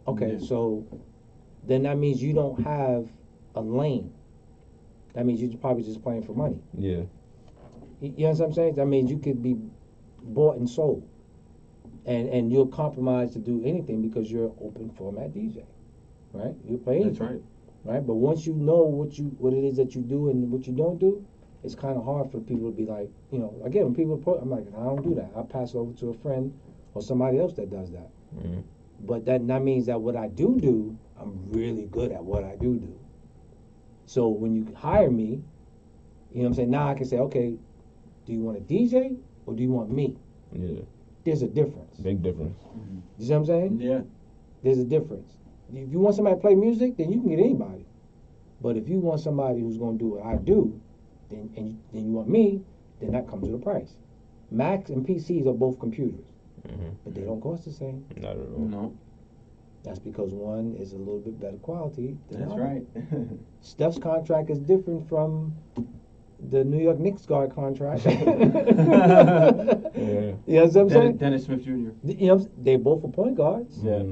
Okay, Yeah. so then that means you don't have a lane. That means you're probably just playing for money. Yeah. You know what I'm saying? That means you could be bought and sold. And you'll compromise to do anything because you're an open format DJ. Right? You play anything. That's right. Right? But once you know what it is that you do and what you don't do, it's kind of hard for people to be like, you know, again, when people put, I'm like, I don't do that. I'll pass it over to a friend or somebody else that does that. Mm. But that means that what I do, I'm really good at what I do. So when you hire me, you know what I'm saying? Now I can say, okay, do you want a DJ or do you want me? Yeah. There's a difference. Big difference. You see what I'm saying? Yeah. There's a difference. If you want somebody to play music, then you can get anybody. But if you want somebody who's going to do what I do, then you want me, then that comes with a price. Macs and PCs are both computers, but they don't cost the same. Not at all. No. That's because one is a little bit better quality than the That's other. right. Steph's contract is different from the New York Knicks guard contract. Yeah. You know what I'm saying? Dennis Smith Jr. You know, they both are point guards, Yeah.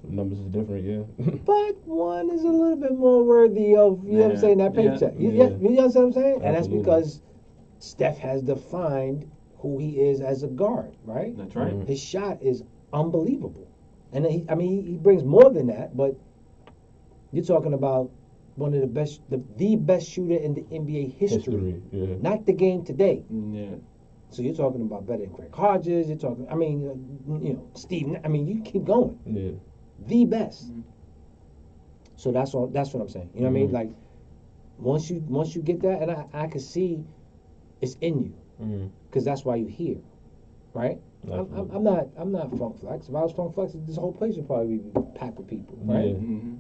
The numbers is different, yeah. but one is a little bit more worthy of, you know what I'm Yeah. saying, that Yeah. paycheck. You Yeah. know what I'm saying? And that's Absolutely. because Steph has defined who he is as a guard, right? That's right. Mhm. His shot is unbelievable. And he brings more than that, but you're talking about one of the best, the best shooter in the NBA history. Yeah. Not the game today. Yeah. So you're talking about better than Craig Hodges. You're talking, you know, Steve. I mean, you keep going. Yeah. The best. Mhm. So that's all. That's what I'm saying. You know what I mean? Mhm. Like once you get that, and I can see it's in you Mm. because that's why you're here, right? Absolutely. I'm not Funk Flex. If I was Funk Flex, this whole place would probably be packed with people, right? Yeah. Mm-hmm.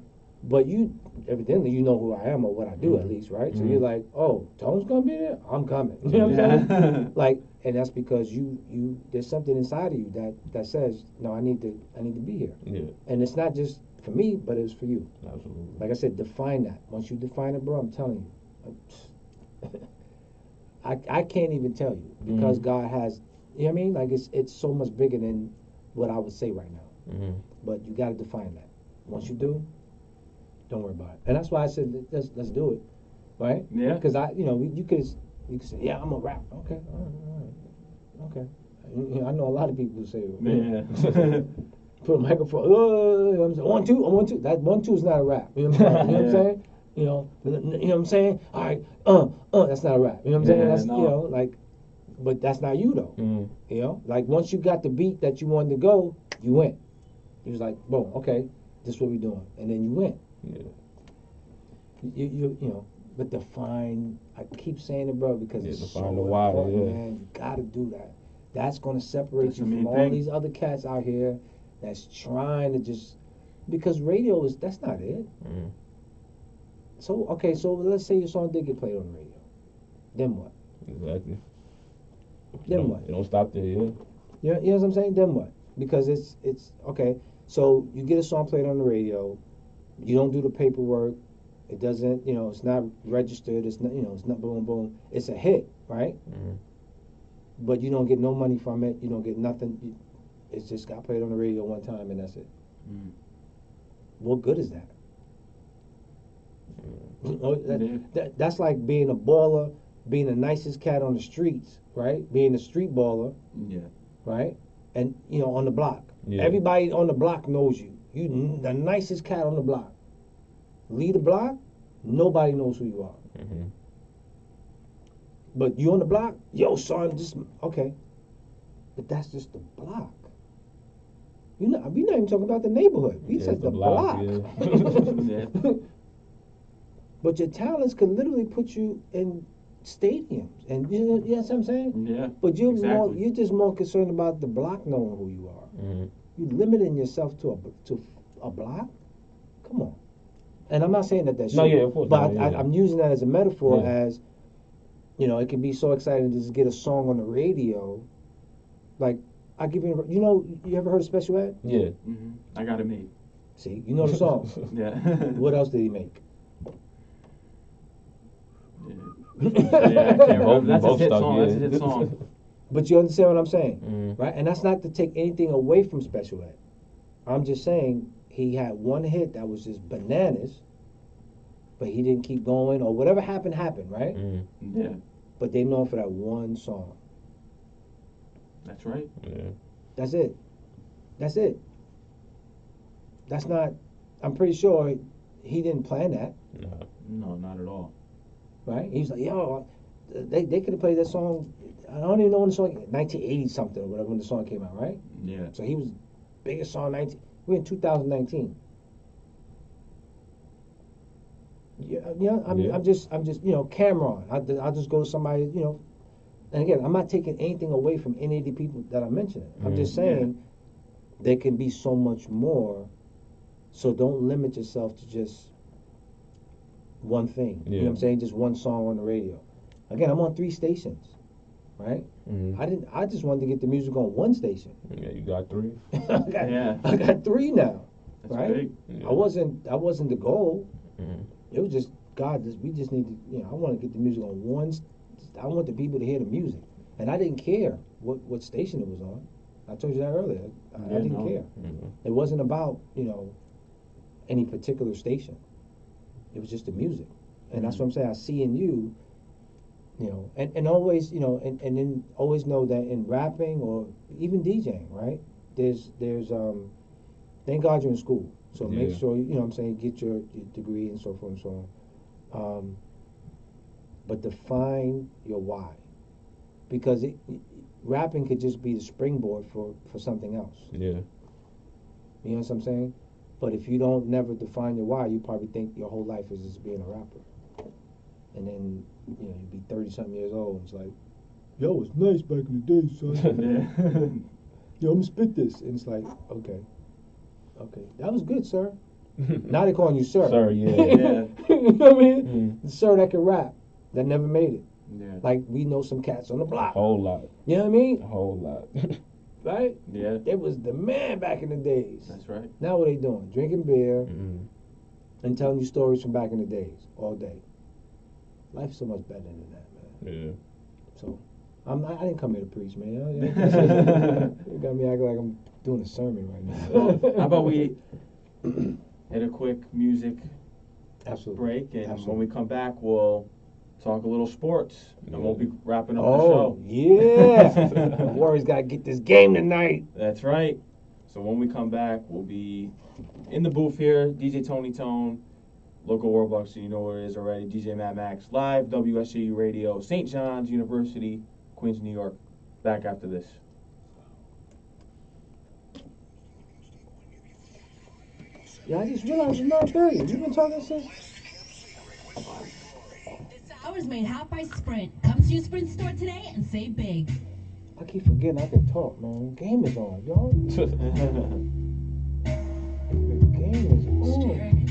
But you evidently you know who I am or what I do at Mhm. least, right? So Mhm. you're like, oh, Tone's gonna be there. I'm coming. You know what I'm saying? Yeah. Like, and that's because you there's something inside of you that says, no, I need to be here. Yeah. And it's not just for me, but it's for you. Absolutely. Like I said, define that. Once you define it, bro, I'm telling you, I can't even tell you because God has, you know what I mean? Like it's so much bigger than what I would say right now. Mm-hmm. But you got to define that. Once you do, don't worry about it. And that's why I said let's do it, right? Yeah. Because you could say, yeah, I'm a rap. Okay, all right. Okay. You know, I know a lot of people who say, Yeah. put a microphone. You know what I'm saying? 1 2, 1 2. That 1 2 is not a rap. You know what I'm saying? You know what I'm Yeah. saying? You know what I'm saying? All right, that's not a rap. You know what I'm saying? Yeah, That's no. you know, like, but that's not you though. Mm. You know, like once you got the beat that you wanted to go, you went. You was like, boom, okay, this is what we doing, and then you went. Yeah. You know, but define. I keep saying it, bro, because Yeah, it's define so the why, important, yeah. man. You gotta do that. That's gonna separate That's you the main from all thing. these other cats out here that's trying to just because radio that's not it. Mm. So okay, so let's say your song did get played on the radio. Then what? Exactly. Then what? It don't stop there, yeah. You know what I'm saying? Then what? Because it's okay. So you get a song played on the radio, you don't do the paperwork. It doesn't, you know, it's not registered. It's not, you know, it's not boom boom. It's a hit, right? Mm. But you don't get no money from it. You don't get nothing. It's just got played on the radio one time and that's it. Mm. What good is that? You know, Yeah. that's like being a baller, being the nicest cat on the streets, right? Being a street baller, Yeah. right? And you know, on the block, Yeah. everybody on the block knows you. You the nicest cat on the block. Leave the block, nobody knows who you are. Mm-hmm. But you on the block, yo, son, just okay. But that's just the block. We're not even talking about the neighborhood. We Yeah, said the the block. block, yeah. Yeah. But your talents could literally put you in stadiums, and you know what I'm saying. Yeah. But exactly. you're just more concerned about the block knowing who you are. Mhm. You limiting yourself to a block. Come on. And I'm not saying that that's No, true, yeah, of course but not, yeah. I'm using that as a metaphor. Yeah. As you know, it can be so exciting to just get a song on the radio. Like I give you, you ever heard of Special Ed? Yeah. I got it made. See, you know the song. Yeah. What else did he make? Yeah, I can't remember. That's Both his hit stuff, song. yeah. That's a hit song. But you understand what I'm saying, Mhm. right? And that's not to take anything away from Special Ed. I'm just saying he had one hit that was just bananas, but he didn't keep going, or whatever happened, right? Mhm. Yeah, But they known for that one song. that's right. Yeah. That's it. That's it. That's not. I'm pretty sure he didn't plan that, No. No, not at all. right? He was like, "Yo, they could have played that song. I don't even know when the song, 1980 something or whatever, when the song came out, right? Yeah. So he was biggest song 19. We're in 2019. Yeah, I'm just, Cameron. I'll just go to somebody, And again, I'm not taking anything away from any of the people that I'm mentioning. I'm just saying there can be so much more. So don't limit yourself to just one thing. You know what I'm saying? Just one song on the radio. Again, I'm on 3 stations, right? Mhm. I just wanted to get the music on one station. Yeah, you got 3. I got 3 now, That's right? big. Yeah. I wasn't the goal. Mhm. It was just God. We just need to. I want to get the music on one. I want the people to hear the music, and I didn't care what station it was on. I told you that earlier. I didn't care. Mhm. It wasn't about any particular station. It was just the music, and that's what I'm saying. I see in you, and always, and then always know that in rapping or even DJing, right? There's thank God you're in school. So make Yeah. sure, what I'm saying, get your degree and so forth and so on. But define your why. Because rapping could just be the springboard for something else. Yeah. You know what I'm saying? But if you don't never define your why, you probably think your whole life is just being a rapper. And then, you'd be 30-something years old, and it's like, yo, it's nice back in the day, son. Yeah. Yo, I'm gonna spit this. And it's like, okay, that was good, sir. Now they're calling you sir. Sir, yeah. Yeah. You know what I mean? Mm. Sir that can rap, that never made it. Yeah. Like, we know some cats on the A block. whole lot. You know what I mean? A whole lot. Right? Yeah. They was the man back in the days. That's right. Now what they doing? Drinking beer Mhm. and telling you stories from back in the days all day. Life's so much better than that, man. Yeah. So, I didn't come here to preach, man. You got me acting like I'm doing a sermon right now. How about we hit a quick music Absolutely. break, and Absolutely. when we come back, we'll talk a little sports, and we'll be wrapping up the Oh, show. yeah. The Warriors got to get this game tonight. That's right. So when we come back, we'll be in the booth here, DJ Tony Tone, local Warbucks, so you know where it is already, DJ Mad Max, live, WSCU Radio, St. John's University, Queens, New York. Back after this. Yeah, I just realized it's 9:30. You've been talking since? This hour's made hot by Sprint. Come to your Sprint store today and save big. I keep forgetting I can talk, man. Game is on, y'all. The game is on.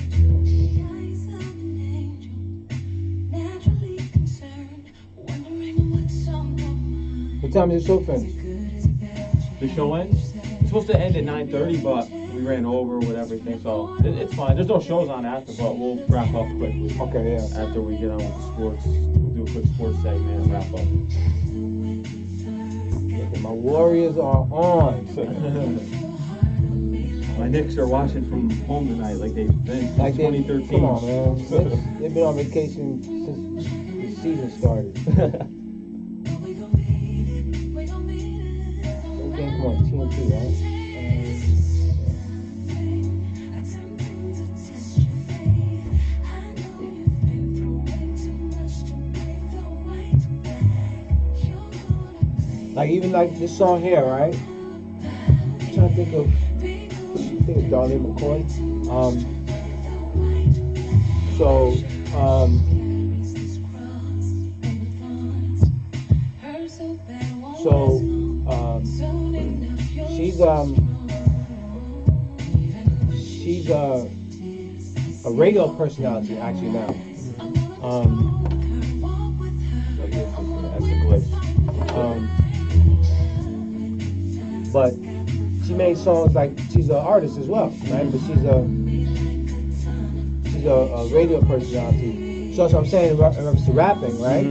What time is your show finish? The show ends. It's supposed to end at 9:30, but we ran over with everything, so it's fine. There's no shows on after, but we'll wrap up quickly. Okay, yeah. After we get on with the sports, we'll do a quick sports segment and wrap up. Okay, my Warriors are on. My Knicks are watching from home tonight, like they've been Like since they, 2013. come on, man. They've been on vacation since the season started. They game come on TNT, right? Like even like this song here, right? I'm trying to think of Darlene McCoy. So So she's a radio personality actually now. That's a glitch. But she made songs like she's an artist as well, right? But she's a radio personality. So that's what I'm saying in reference to rapping, right?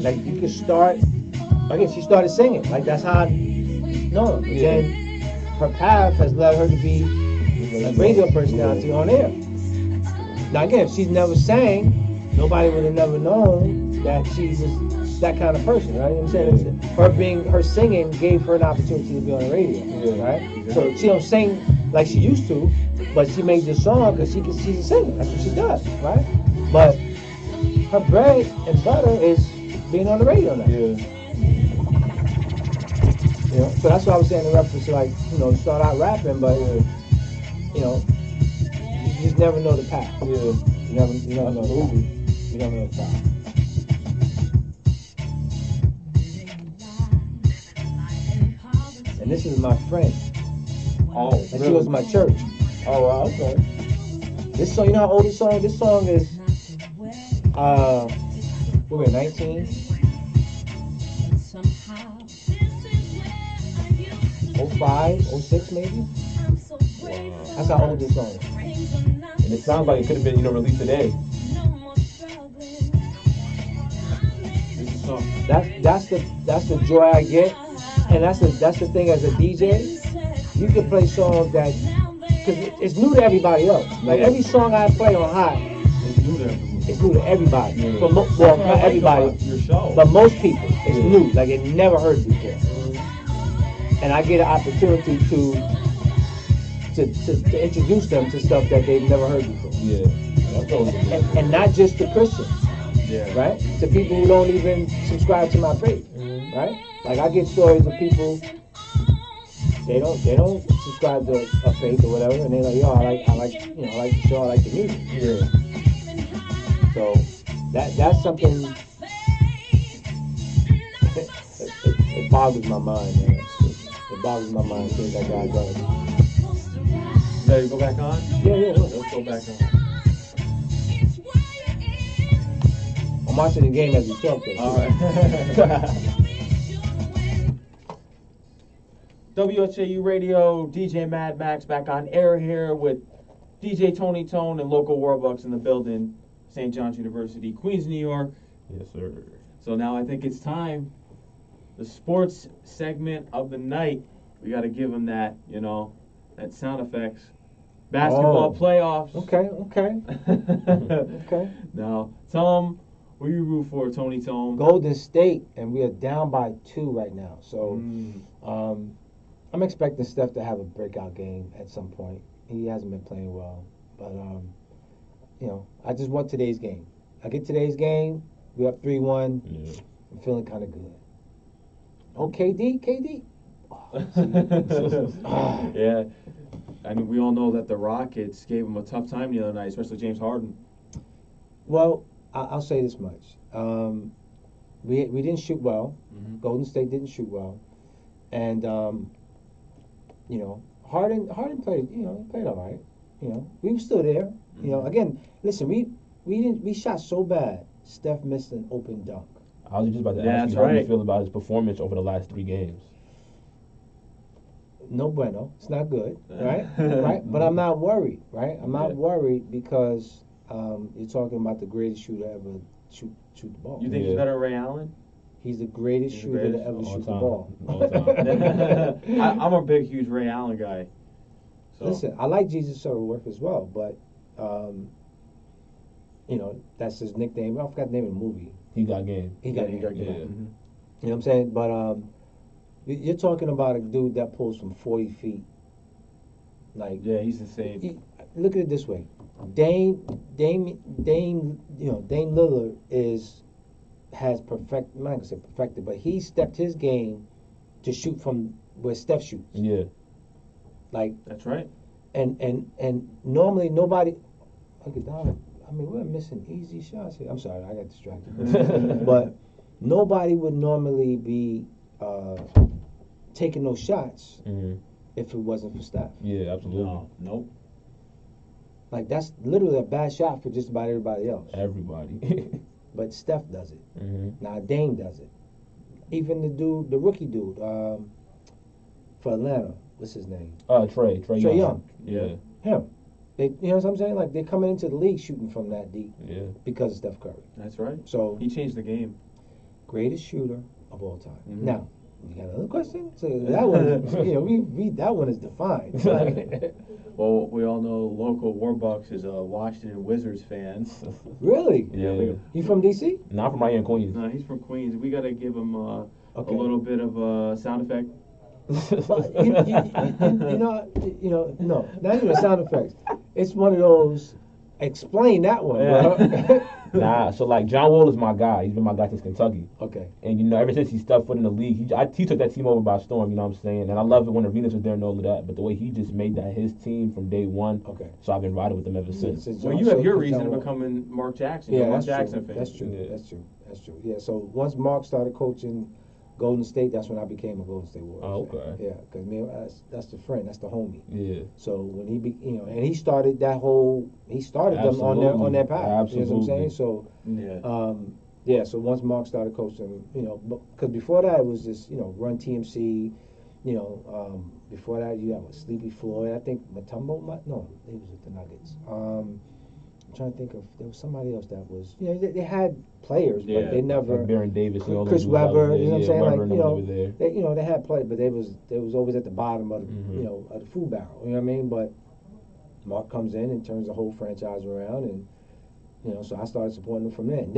Like you can start. Again, she started singing. Like that's how I know her. Yeah. Then her path has led her to be a radio personality on air. Now again, if she's never sang, nobody would have never known that she was that kind of person, right? You know what I'm saying? Her singing gave her an opportunity to be on the radio, right? So she don't sing like she used to, but she made this song because she's a singer. That's what she does, right? But her bread and butter is being on the radio now. Yeah. You know, so that's what I was saying in reference to, like, you know, start out rapping, but you know, you just never know the path. Yeah. You never know the movie. You never know the path. And this is my friend. Oh, And she goes to my church. Oh, wow, okay. This song, you know how old this song is? This song is, we're in 19. 05, 06 maybe? That's how old this song is. And it sounds like it could have been, released today. That's the joy I get, and that's the thing as a DJ. You can play songs that, because it's new to everybody else. Like every song I play on Hot, it's new to everybody. Yeah. Well, not everybody, Your show. but most people. It's new, like it never heard it before. And I get an opportunity to introduce them to stuff that they've never heard before. Yeah. That's always a good And not just to Christians, Yeah. right? To people who don't even subscribe to my faith, right? Like I get stories of people they don't subscribe to a faith or whatever, and they're like, yo, I like the show, I like the music. Yeah. So that's something. It boggles my mind, man. It boggles my mind things that God does. Ready to go back on? Yeah. Let's go back on. I'm watching the game as we talk. Though. All right. WHAU Radio, DJ Mad Max back on air here with DJ Tony Tone and local Warbucks in the building, St. John's University, Queens, New York. Yes, sir. So now I think it's time. The sports segment of the night. We got to give them that, that sound effects. Basketball playoffs. Okay. Okay. Now, tell them who you root for, Tony Tone. Golden State, and we are down by 2 right now. So, I'm expecting Steph to have a breakout game at some point. He hasn't been playing well, but I just want today's game. I get today's game. We're up 3-1. Yeah. I'm feeling kind of good. Oh, KD. Yeah. I mean, we all know that the Rockets gave him a tough time the other night, especially James Harden. Well, I'll say this much. We didn't shoot well. Mm-hmm. Golden State didn't shoot well. And, Harden played, he played all right. We were still there. Again, listen, we shot so bad, Steph missed an open dunk. I was just about to Yeah, ask you that's how you right. feel about his performance over the last 3 games. No bueno. It's not good, right? Right? But I'm not worried, right? I'm not worried because you're talking about the greatest shooter ever shoot the ball. You think he's better than Ray Allen? He's the greatest He's the shooter greatest to ever all shoot the time. ball. All time. I'm a big, huge Ray Allen guy. So. Listen, I like Jesus Sutterworth as well, but that's his nickname. I forgot the name of the movie. He got game. He got Yeah. game. Yeah. You know what I'm saying? But you're talking about a dude that pulls from 40 feet. Like, Yeah, he's insane. look at it this way: Dame Lillard has perfect. I'm not gonna say perfected, but he stepped his game to shoot from where Steph shoots. Yeah. Like, That's right. and normally nobody. Look at Donovan. I mean, we're missing easy shots here. I'm sorry, I got distracted. But nobody would normally be taking those shots if it wasn't for Steph. Yeah, absolutely. No, nope. Like, that's literally a bad shot for just about everybody else. Everybody. But Steph does it. Mhm. Now Dame does it. Even the rookie dude for Atlanta, what's his name? Trey Young. Yeah. Him. They, you know what I'm saying? Like, they're coming into the league shooting from that deep Yeah. because of Steph Curry. That's right. So, He changed the game. greatest shooter of all time. Mhm. Now, you got another question? So that one, you know, we that one is defined. Like, Well, we all know local Warbucks is a Washington Wizards fan. really? Yeah. You from DC? Not from right here in Queens. No, he's from Queens. We got to give him Okay. a little bit of a sound effect. But you know, no, not even sound effects. It's one of those. Explain that one, bro. Nah, so like John Wall is my guy. He's been my guy since Kentucky. Okay. And you know, ever since he stepped foot in the league, he took that team over by storm. You know what I'm saying? And I love it when Arenas was there and all of that. But the way he just made that his team from day one. Okay. So I've been riding with him ever since. Well, you have your reason of becoming Mark Jackson. You're Yeah, a Mark that's Jackson true. fan. That's true. Yeah. That's true. That's true. Yeah. So once Mark started coaching Golden State, that's when I became a Golden State Warriors. Oh, fan. okay. Yeah, because that's the friend, that's the homie. Yeah. So when and he started that whole, he started them on their path. Absolutely. You know what I'm saying? So Yeah. yeah. So once Mark started coaching, you know, because before that it was just, you know, run TMC. You know, before that you have a Sleepy Floyd. I think Mutombo. No, he was with the Nuggets. I'm trying to think of, there was somebody else that was, you know, they had players, Yeah. but they never. Like Baron Davis and all Chris those dudes that was Webber, there. you know what I'm Yeah, saying? Webber Like, and you them, know, they were there. they had players, but they was always at the bottom of the, Mhm. you know, of the food barrel. You know what I mean? But Mark comes in and turns the whole franchise around, and you know, so I started supporting him from there. And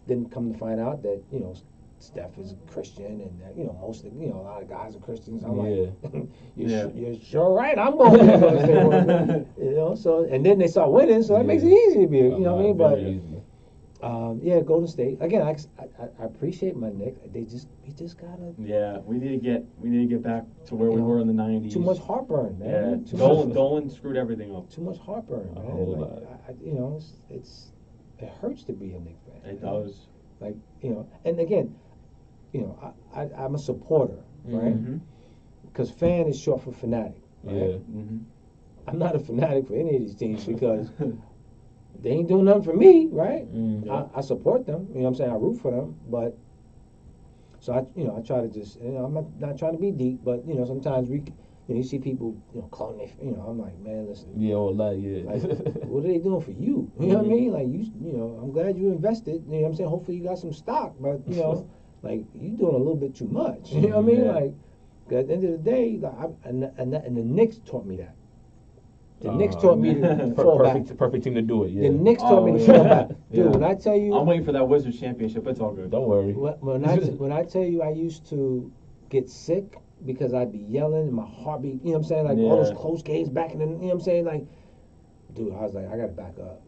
then come to find out that, you know, Steph is a Christian, and that, you know, most of, you know, a lot of guys are Christians. I'm like, you're sure right. I'm going to you know. So, and then they start winning, so that makes it easy to be, you know what I mean? But Very easy. yeah, Golden State. Again, I appreciate my Knicks. We just gotta. Yeah, we need to get back to where we were in the '90s. Too much heartburn, Yeah, man. Too much, Dolan screwed everything up. too much heartburn, man. whole Like, lot. you know, it hurts to be a Knicks fan. It does. Like, you know, and again, you know, I'm a supporter, right? Mm-hmm. Because fan is short for fanatic. Right? Yeah. Mm-hmm. I'm not a fanatic for any of these teams because they ain't doing nothing for me, right? I support them. You know what I'm saying? I root for them, but so I try to just, you know, I'm not trying to be deep, but you know, sometimes you see people, you know, clone their, you know, I'm like, man, listen, Yeah, all that, yeah. like, what are they doing for you? You know what I mean? Like, you know, I'm glad you invested. You know what I'm saying? Hopefully you got some stock, but you know, like, you doing a little bit too much. You know what I mean? Yeah. Like, 'cause at the end of the day, like, and the Knicks taught me that. The Knicks taught me to fall back. Perfect team to do it, yeah. The Knicks taught me to Oh, fall yeah. back. Dude, Yeah. when I tell you, I'm waiting for that Wizards championship. It's all good. Don't worry. when I tell you I used to get sick because I'd be yelling and my heartbeat, you know what I'm saying? Like all those Yeah. close games back in the, you know what I'm saying? Like, dude, I was like, I gotta back up.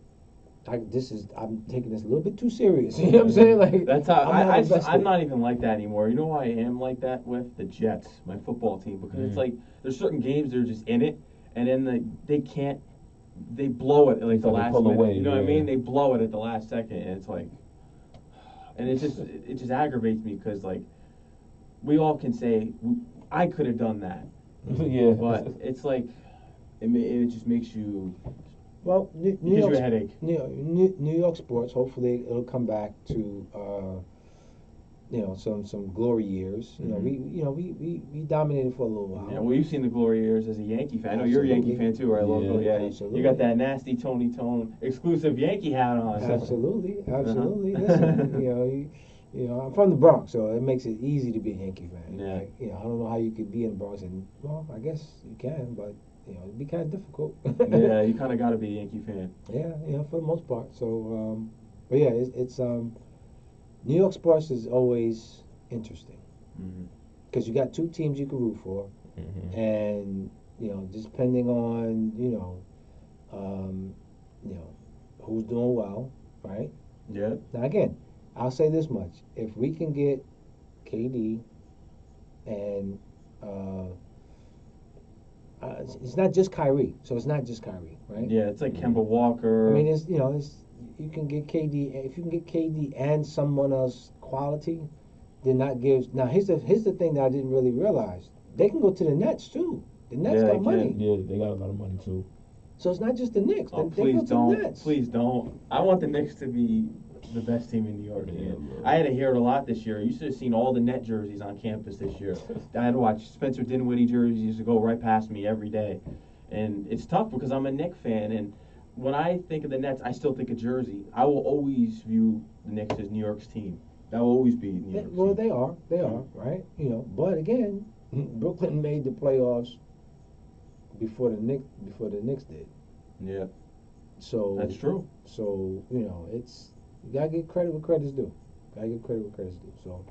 I'm taking this a little bit too serious. You know what I'm saying? Like, That's how invested. I'm not even like that anymore. You know who I am like that with? The Jets, my football team, because it's like there's certain games they're just in it, and then they blow it at like the It's like they last pull minute. away, You know what I yeah. mean? They blow it at the last second, and it's like, and it just aggravates me because like we all can say I could have done that, Yeah. but it's like it just makes you well, New gives you York, a headache. New York sports. Hopefully, it'll come back to you know, some glory years. You know, we dominated for a little while. Yeah, well, you've seen the glory years as a Yankee fan. I know you're a Yankee fan too, right, Loco? Yeah, Yeah, absolutely. you got that nasty Tony Tone exclusive Yankee hat on. Absolutely. Listen, you know, I'm from the Bronx, so it makes it easy to be a Yankee fan. Yeah. Like, you know, I don't know how you could be in the Bronx, and well, I guess you can, but you know, it'd be kind of difficult. Yeah, you kind of got to be a Yankee fan. Yeah, you know, for the most part. So, but yeah, it's New York sports is always interesting Mm-hmm. because you got two teams you can root for, and you know, just depending on you know, who's doing well, right? Yeah. Now again, I'll say this much: if we can get KD and it's not just Kyrie, so it's not just Kyrie, right? Yeah, it's like Kemba Walker. I mean, it's you can get KD. If you can get KD and someone else quality, then that gives. Now here's the thing that I didn't really realize. They can go to the Nets too. The Nets Yeah, got they money, can. Yeah, they got a lot of money too. so it's not just the Knicks. Oh, They go please to the don't. Nets. Please don't. I want the Knicks to be the best team in New York. Yeah, Man. bro. I had to hear it a lot this year. You should have seen all the net jerseys on campus this year. I had to watch Spencer Dinwiddie jerseys used to go right past me every day. And it's tough because I'm a Knicks fan. And when I think of the Nets, I still think of Jersey. I will always view the Knicks as New York's team. That will always be New York's Well, team. they are, right? You know, but again, Brooklyn made the playoffs before the Knicks did. Yeah, So that's true. So you know, you gotta get credit where credit's due. Gotta get credit where credit's due. So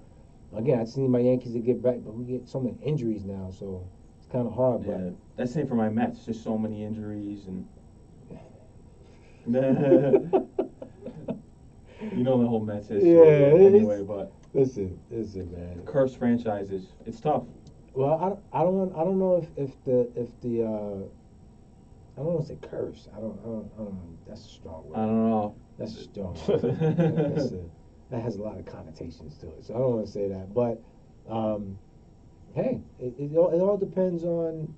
again, I just need my Yankees to get back, but we get so many injuries now, so it's kind of hard. Yeah, that's the same for my Mets. Just so many injuries and. You know the whole Mets history anyway, but listen, man. cursed franchises. It's tough. Well, I don't know if the I don't want to say curse. I don't know. That's a strong word. I don't know. That's a strong word. That has a lot of connotations to it. So I don't want to say that. But hey, it all depends on,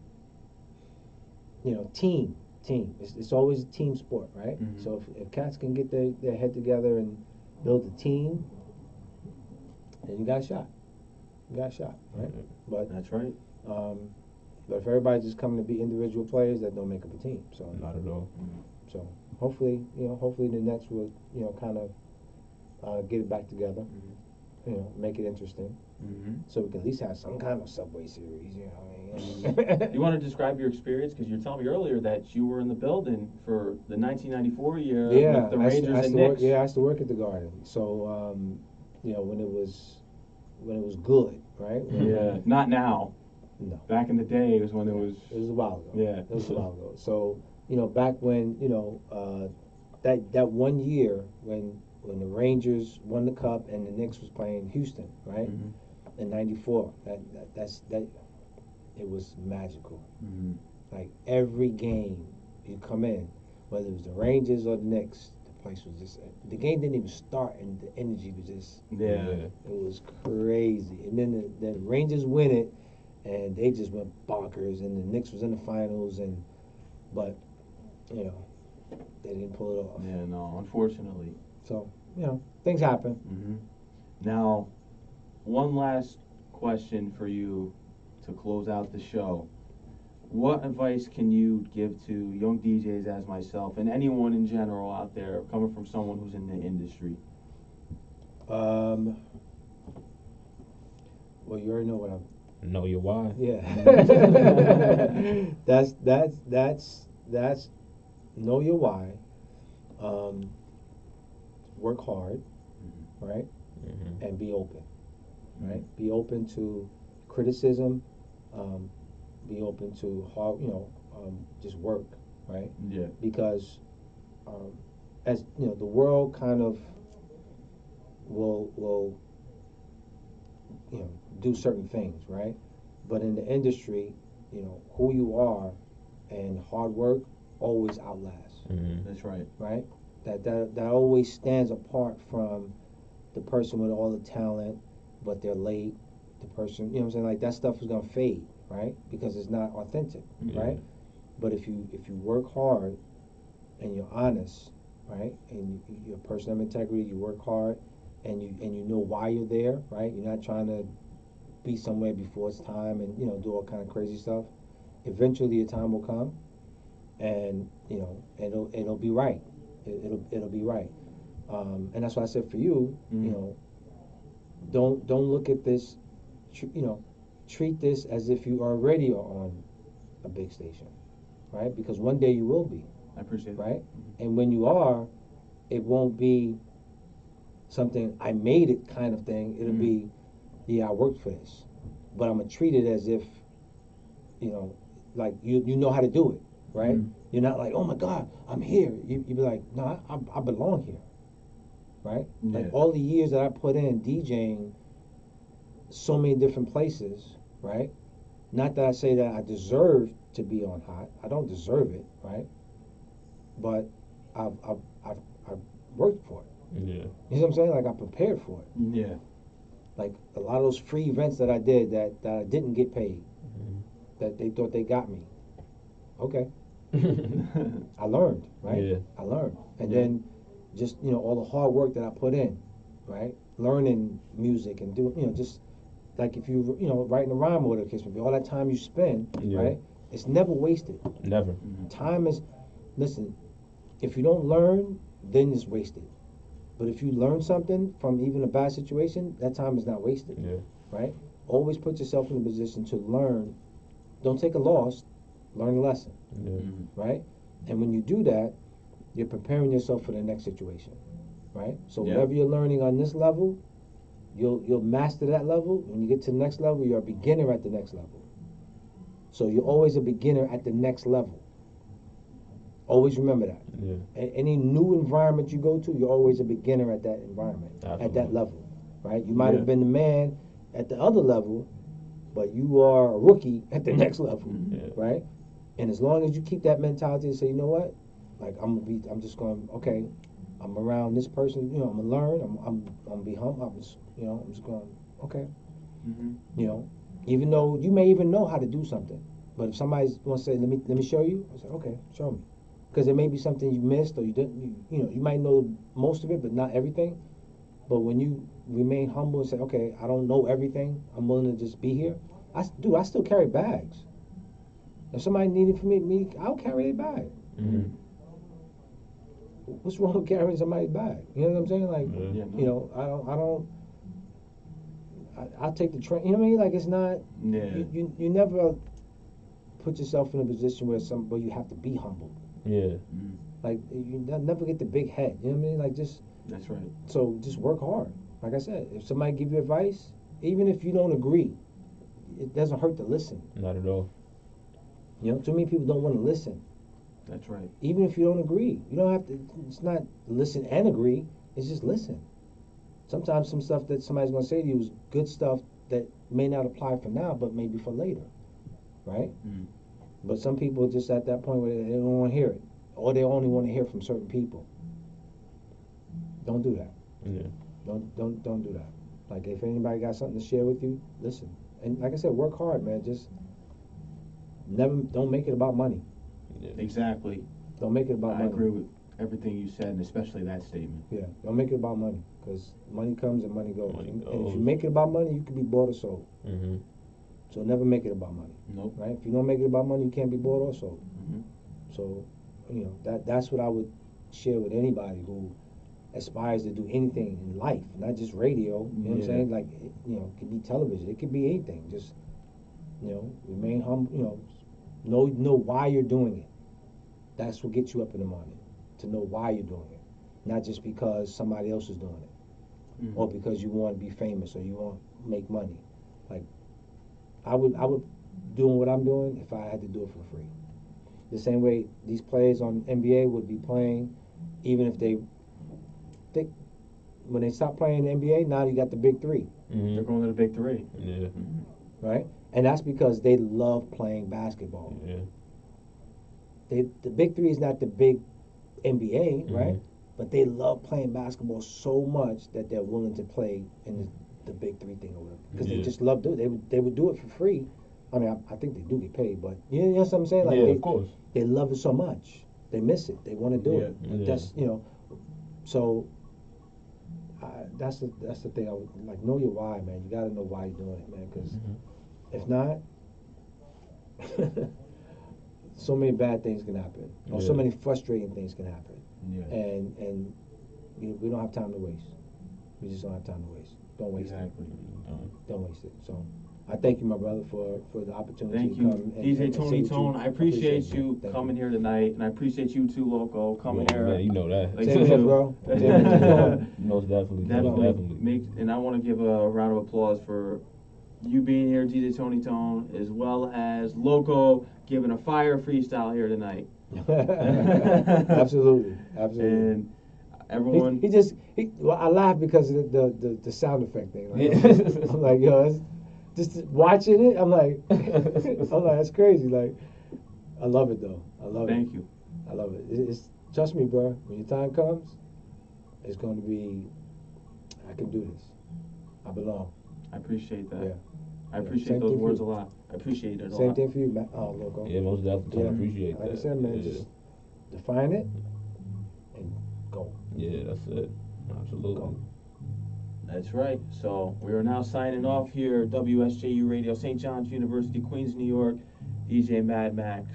you know, team. It's always a team sport, right? Mhm. So if cats can get their head together and build a team, then you got a shot. You got a shot, right? But That's right. but if everybody's just coming to be individual players, that don't make up a team. So Not at all. so hopefully the Nets will, you know, kind of get it back together. You know, make it interesting, Mm-hmm. so we can at least have some kind of Subway Series. You know what I You mean? want to describe your experience? Because you were telling me earlier that you were in the building for the 1994 year Yeah, with the I used Rangers and to work, Knicks. yeah, I used to work at the Garden. So you know, when it was good, right? Yeah, not now. No. Back in the day, it was when it was. It was a while ago. Yeah. It was a while ago. So, you know, back when, you know, that 1 year when the Rangers won the cup and the Knicks was playing Houston, right? Mhm. In '94. That it was magical. Mhm. Like every game you come in, whether it was the Rangers or the Knicks, the place was just, the game didn't even start and the energy was just, Yeah. it was crazy. And then the Rangers win it and they just went bonkers, and the Knicks was in the finals, but you know, they didn't pull it off. Yeah, no, unfortunately. So, you know, things happen. Mm-hmm. Now, one last question for you to close out the show. What advice can you give to young DJs as myself and anyone in general out there coming from someone who's in the industry? Well, you already know what I'm. Know your why. Yeah. That's know your why. Work hard, right? Mm-hmm. And be open, right? Be open to criticism. Be open to hard, you know, just work, right? Yeah. Because as you know, the world kind of will you know, do certain things, right? But in the industry, you know, who you are and hard work always outlasts, Mm-hmm. That's right. right? That always stands apart from the person with all the talent, but they're late. The person, you know what I'm saying? Like that stuff is gonna fade, right? Because it's not authentic, Yeah. right? But if you work hard and you're honest, right? And you're a person of integrity, you work hard, and you know why you're there, right? You're not trying to be somewhere before it's time and, you know, do all kind of crazy stuff. Eventually your time will come, and you know it'll be right. It'll be right. And that's why I said for you, you know, don't look at this, you know, treat this as if you already are on a big station, right? Because one day you will be, I appreciate it. right? And when you are, it won't be something I made it kind of thing. It'll be, yeah, I worked for this, but I'm gonna treat it as if, you know, like you know how to do it, right? You're not like, oh my God, I'm here. You be like, no, I belong here, right? Yeah. Like all the years that I put in DJing so many different places, right? Not that I say that I deserve to be on Hot. I don't deserve it, right? But I've worked for it. Yeah. You know what I'm saying? Like I prepared for it. Yeah. Like a lot of those free events that I did that I didn't get paid, that they thought they got me. Okay, I learned, right? Yeah. I learned, and Yeah. then just all the hard work that I put in, right? Learning music and doing just like if you writing a rhyme or whatever the case may be, all that time you spend, Yeah. right? It's never wasted. Never. Time is, listen, if you don't learn, then it's wasted. But if you learn something from even a bad situation, that time is not wasted, Yeah. right? Always put yourself in a position to learn. Don't take a loss, learn a lesson, Yeah. right? And when you do that, you're preparing yourself for the next situation, right? So Yeah. whatever you're learning on this level, you'll master that level. When you get to the next level, you're a beginner at the next level. So you're always a beginner at the next level. Always remember that. Yeah. Any new environment you go to, you're always a beginner at that environment, at that Absolutely. level, right? You might Yeah. have been the man at the other level, but you are a rookie at the next level, Yeah. right? And as long as you keep that mentality and say, you know what, like I'm just going, okay, I'm around this person, I'm gonna learn, I'm gonna be humble, I'm just going, okay, even though you may even know how to do something, but if somebody's gonna say, let me show you, I say, okay, show me. Because there may be something you missed or you didn't, you might know most of it, but not everything. But when you remain humble and say, okay, I don't know everything, I'm willing to just be here. I still carry bags. If somebody needed for me, I'll carry a bag. Mm-hmm. What's wrong with carrying somebody's bag? You know what I'm saying? Like, Yeah. I'll take the train. You know what I mean? Like, it's not. Yeah. You never put yourself in a position where you have to be humble. Yeah. Like, you never get the big head. You know what I mean? Like, just. That's right. So just work hard. Like I said, if somebody give you advice, even if you don't agree, it doesn't hurt to listen. Not at all. Too many people don't want to listen. That's right. Even if you don't agree, you don't have to. It's not listen and agree. It's just listen. Sometimes some stuff that somebody's gonna say to you is good stuff that may not apply for now, but maybe for later, right? Mm. But some people just at that point where they don't want to hear it, or they only want to hear from certain people. Don't do that. Yeah. Don't do that. Like if anybody got something to share with you, listen. And like I said, work hard, man. Just don't make it about money. Yeah. Exactly. Don't make it about I money. agree with everything you said, and especially that statement. Yeah, don't make it about money, because money comes and money goes. Money And if goes. you make it about money, you can be bought or sold. Mm-hmm. So never make it about money, Nope. right? If you don't make it about money, you can't be bought or sold. Mhm. So, that's what I would share with anybody who aspires to do anything in life, not just radio. You know what I'm Yeah. saying? Like, it could be television. It could be anything. Just, remain humble. Know why you're doing it. That's what gets you up in the morning. To know why you're doing it, not just because somebody else is doing it, Mhm. or because you want to be famous or you want to make money. Like, I would doing what I'm doing if I had to do it for free. The same way these players on NBA would be playing, even if they when they stop playing the NBA, now you got the big three, They're Mm-hmm. going to the big three. Yeah. right? And that's because they love playing basketball. Yeah. The big three is not the big NBA, right? Mhm. But they love playing basketball so much that they're willing to play in the big three thing or whatever. Because they Yeah. just love doing it. They would do it for free. I mean, I think they do get paid, but you know what I'm saying? Like Yeah, they, of course. they love it so much. They miss it. They want to do it. Yeah. That's so that's the thing. I would like, know your why, man. You got to know why you're doing it, man. Because Mhm. if not, so many bad things can happen, or so Yeah. many frustrating things can happen, Yeah. and we don't have time to waste. We just don't have time to waste. Don't waste Exactly. it. Don't waste it. So I thank you, my brother, for the opportunity Thank to you, come and DJ and Tony say what Tone. I appreciate you Thank coming here tonight, and I appreciate you too, Loco, coming Yeah, here. man, you know that. Like, Same here, bro. Same here. Most definitely. Definitely. And I want to give a round of applause for you being here, DJ Tony Tone, as well as Loco giving a fire freestyle here tonight. Absolutely. And everyone. Well, I laugh because of the sound effect thing. Like, Yeah. I'm like, just watching it. I'm like, that's crazy. Like, I love it though. I love it. Thank you. I love it. It's trust me, bro. When your time comes, it's going to be. I can do this. I belong. I appreciate that. Yeah. I appreciate Same those thing for words a you. lot. I appreciate it a Same lot. thing for you, Matt. Oh, logo. Yeah, most definitely. Yeah. Appreciate Like that. I said, man, yeah. just define it and go. Yeah, that's it. Absolutely. Go. That's right. So we are now signing off here, WSJU Radio, St. John's University, Queens, New York. DJ Mad Max.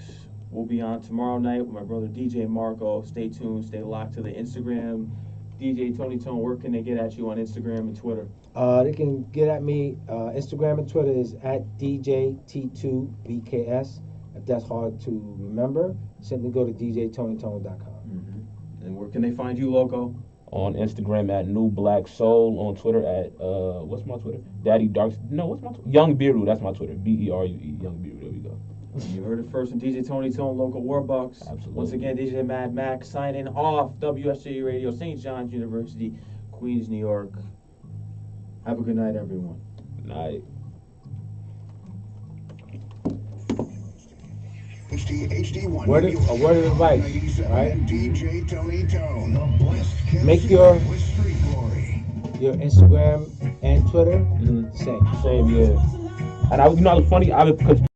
We'll be on tomorrow night with my brother DJ Marco. Stay tuned. Stay locked to the Instagram. DJ Tony Tone, where can they get at you on Instagram and Twitter? They can get at me. Instagram and Twitter is at DJT2BKS. If that's hard to remember, simply go to DJTonyTone.com. And where can they find you, Loco? On Instagram at New Black Soul. On Twitter at what's my Twitter? Daddy Dark. No, what's my Twitter? Young Beeroo. That's my Twitter. BERUE. Young Beeroo. There we go. You heard it first from DJ Tony Tone, Local Warbucks. Absolutely. Once again, DJ Mad Max signing off. WSJU Radio, St. John's University, Queens, New York. Have a good night, everyone. Night. HD1 Word of advice, right? DJ Tony Tone. Make your with Street Glory. Instagram and Twitter Mhm. same. Same, yeah. And I was, it's funny, because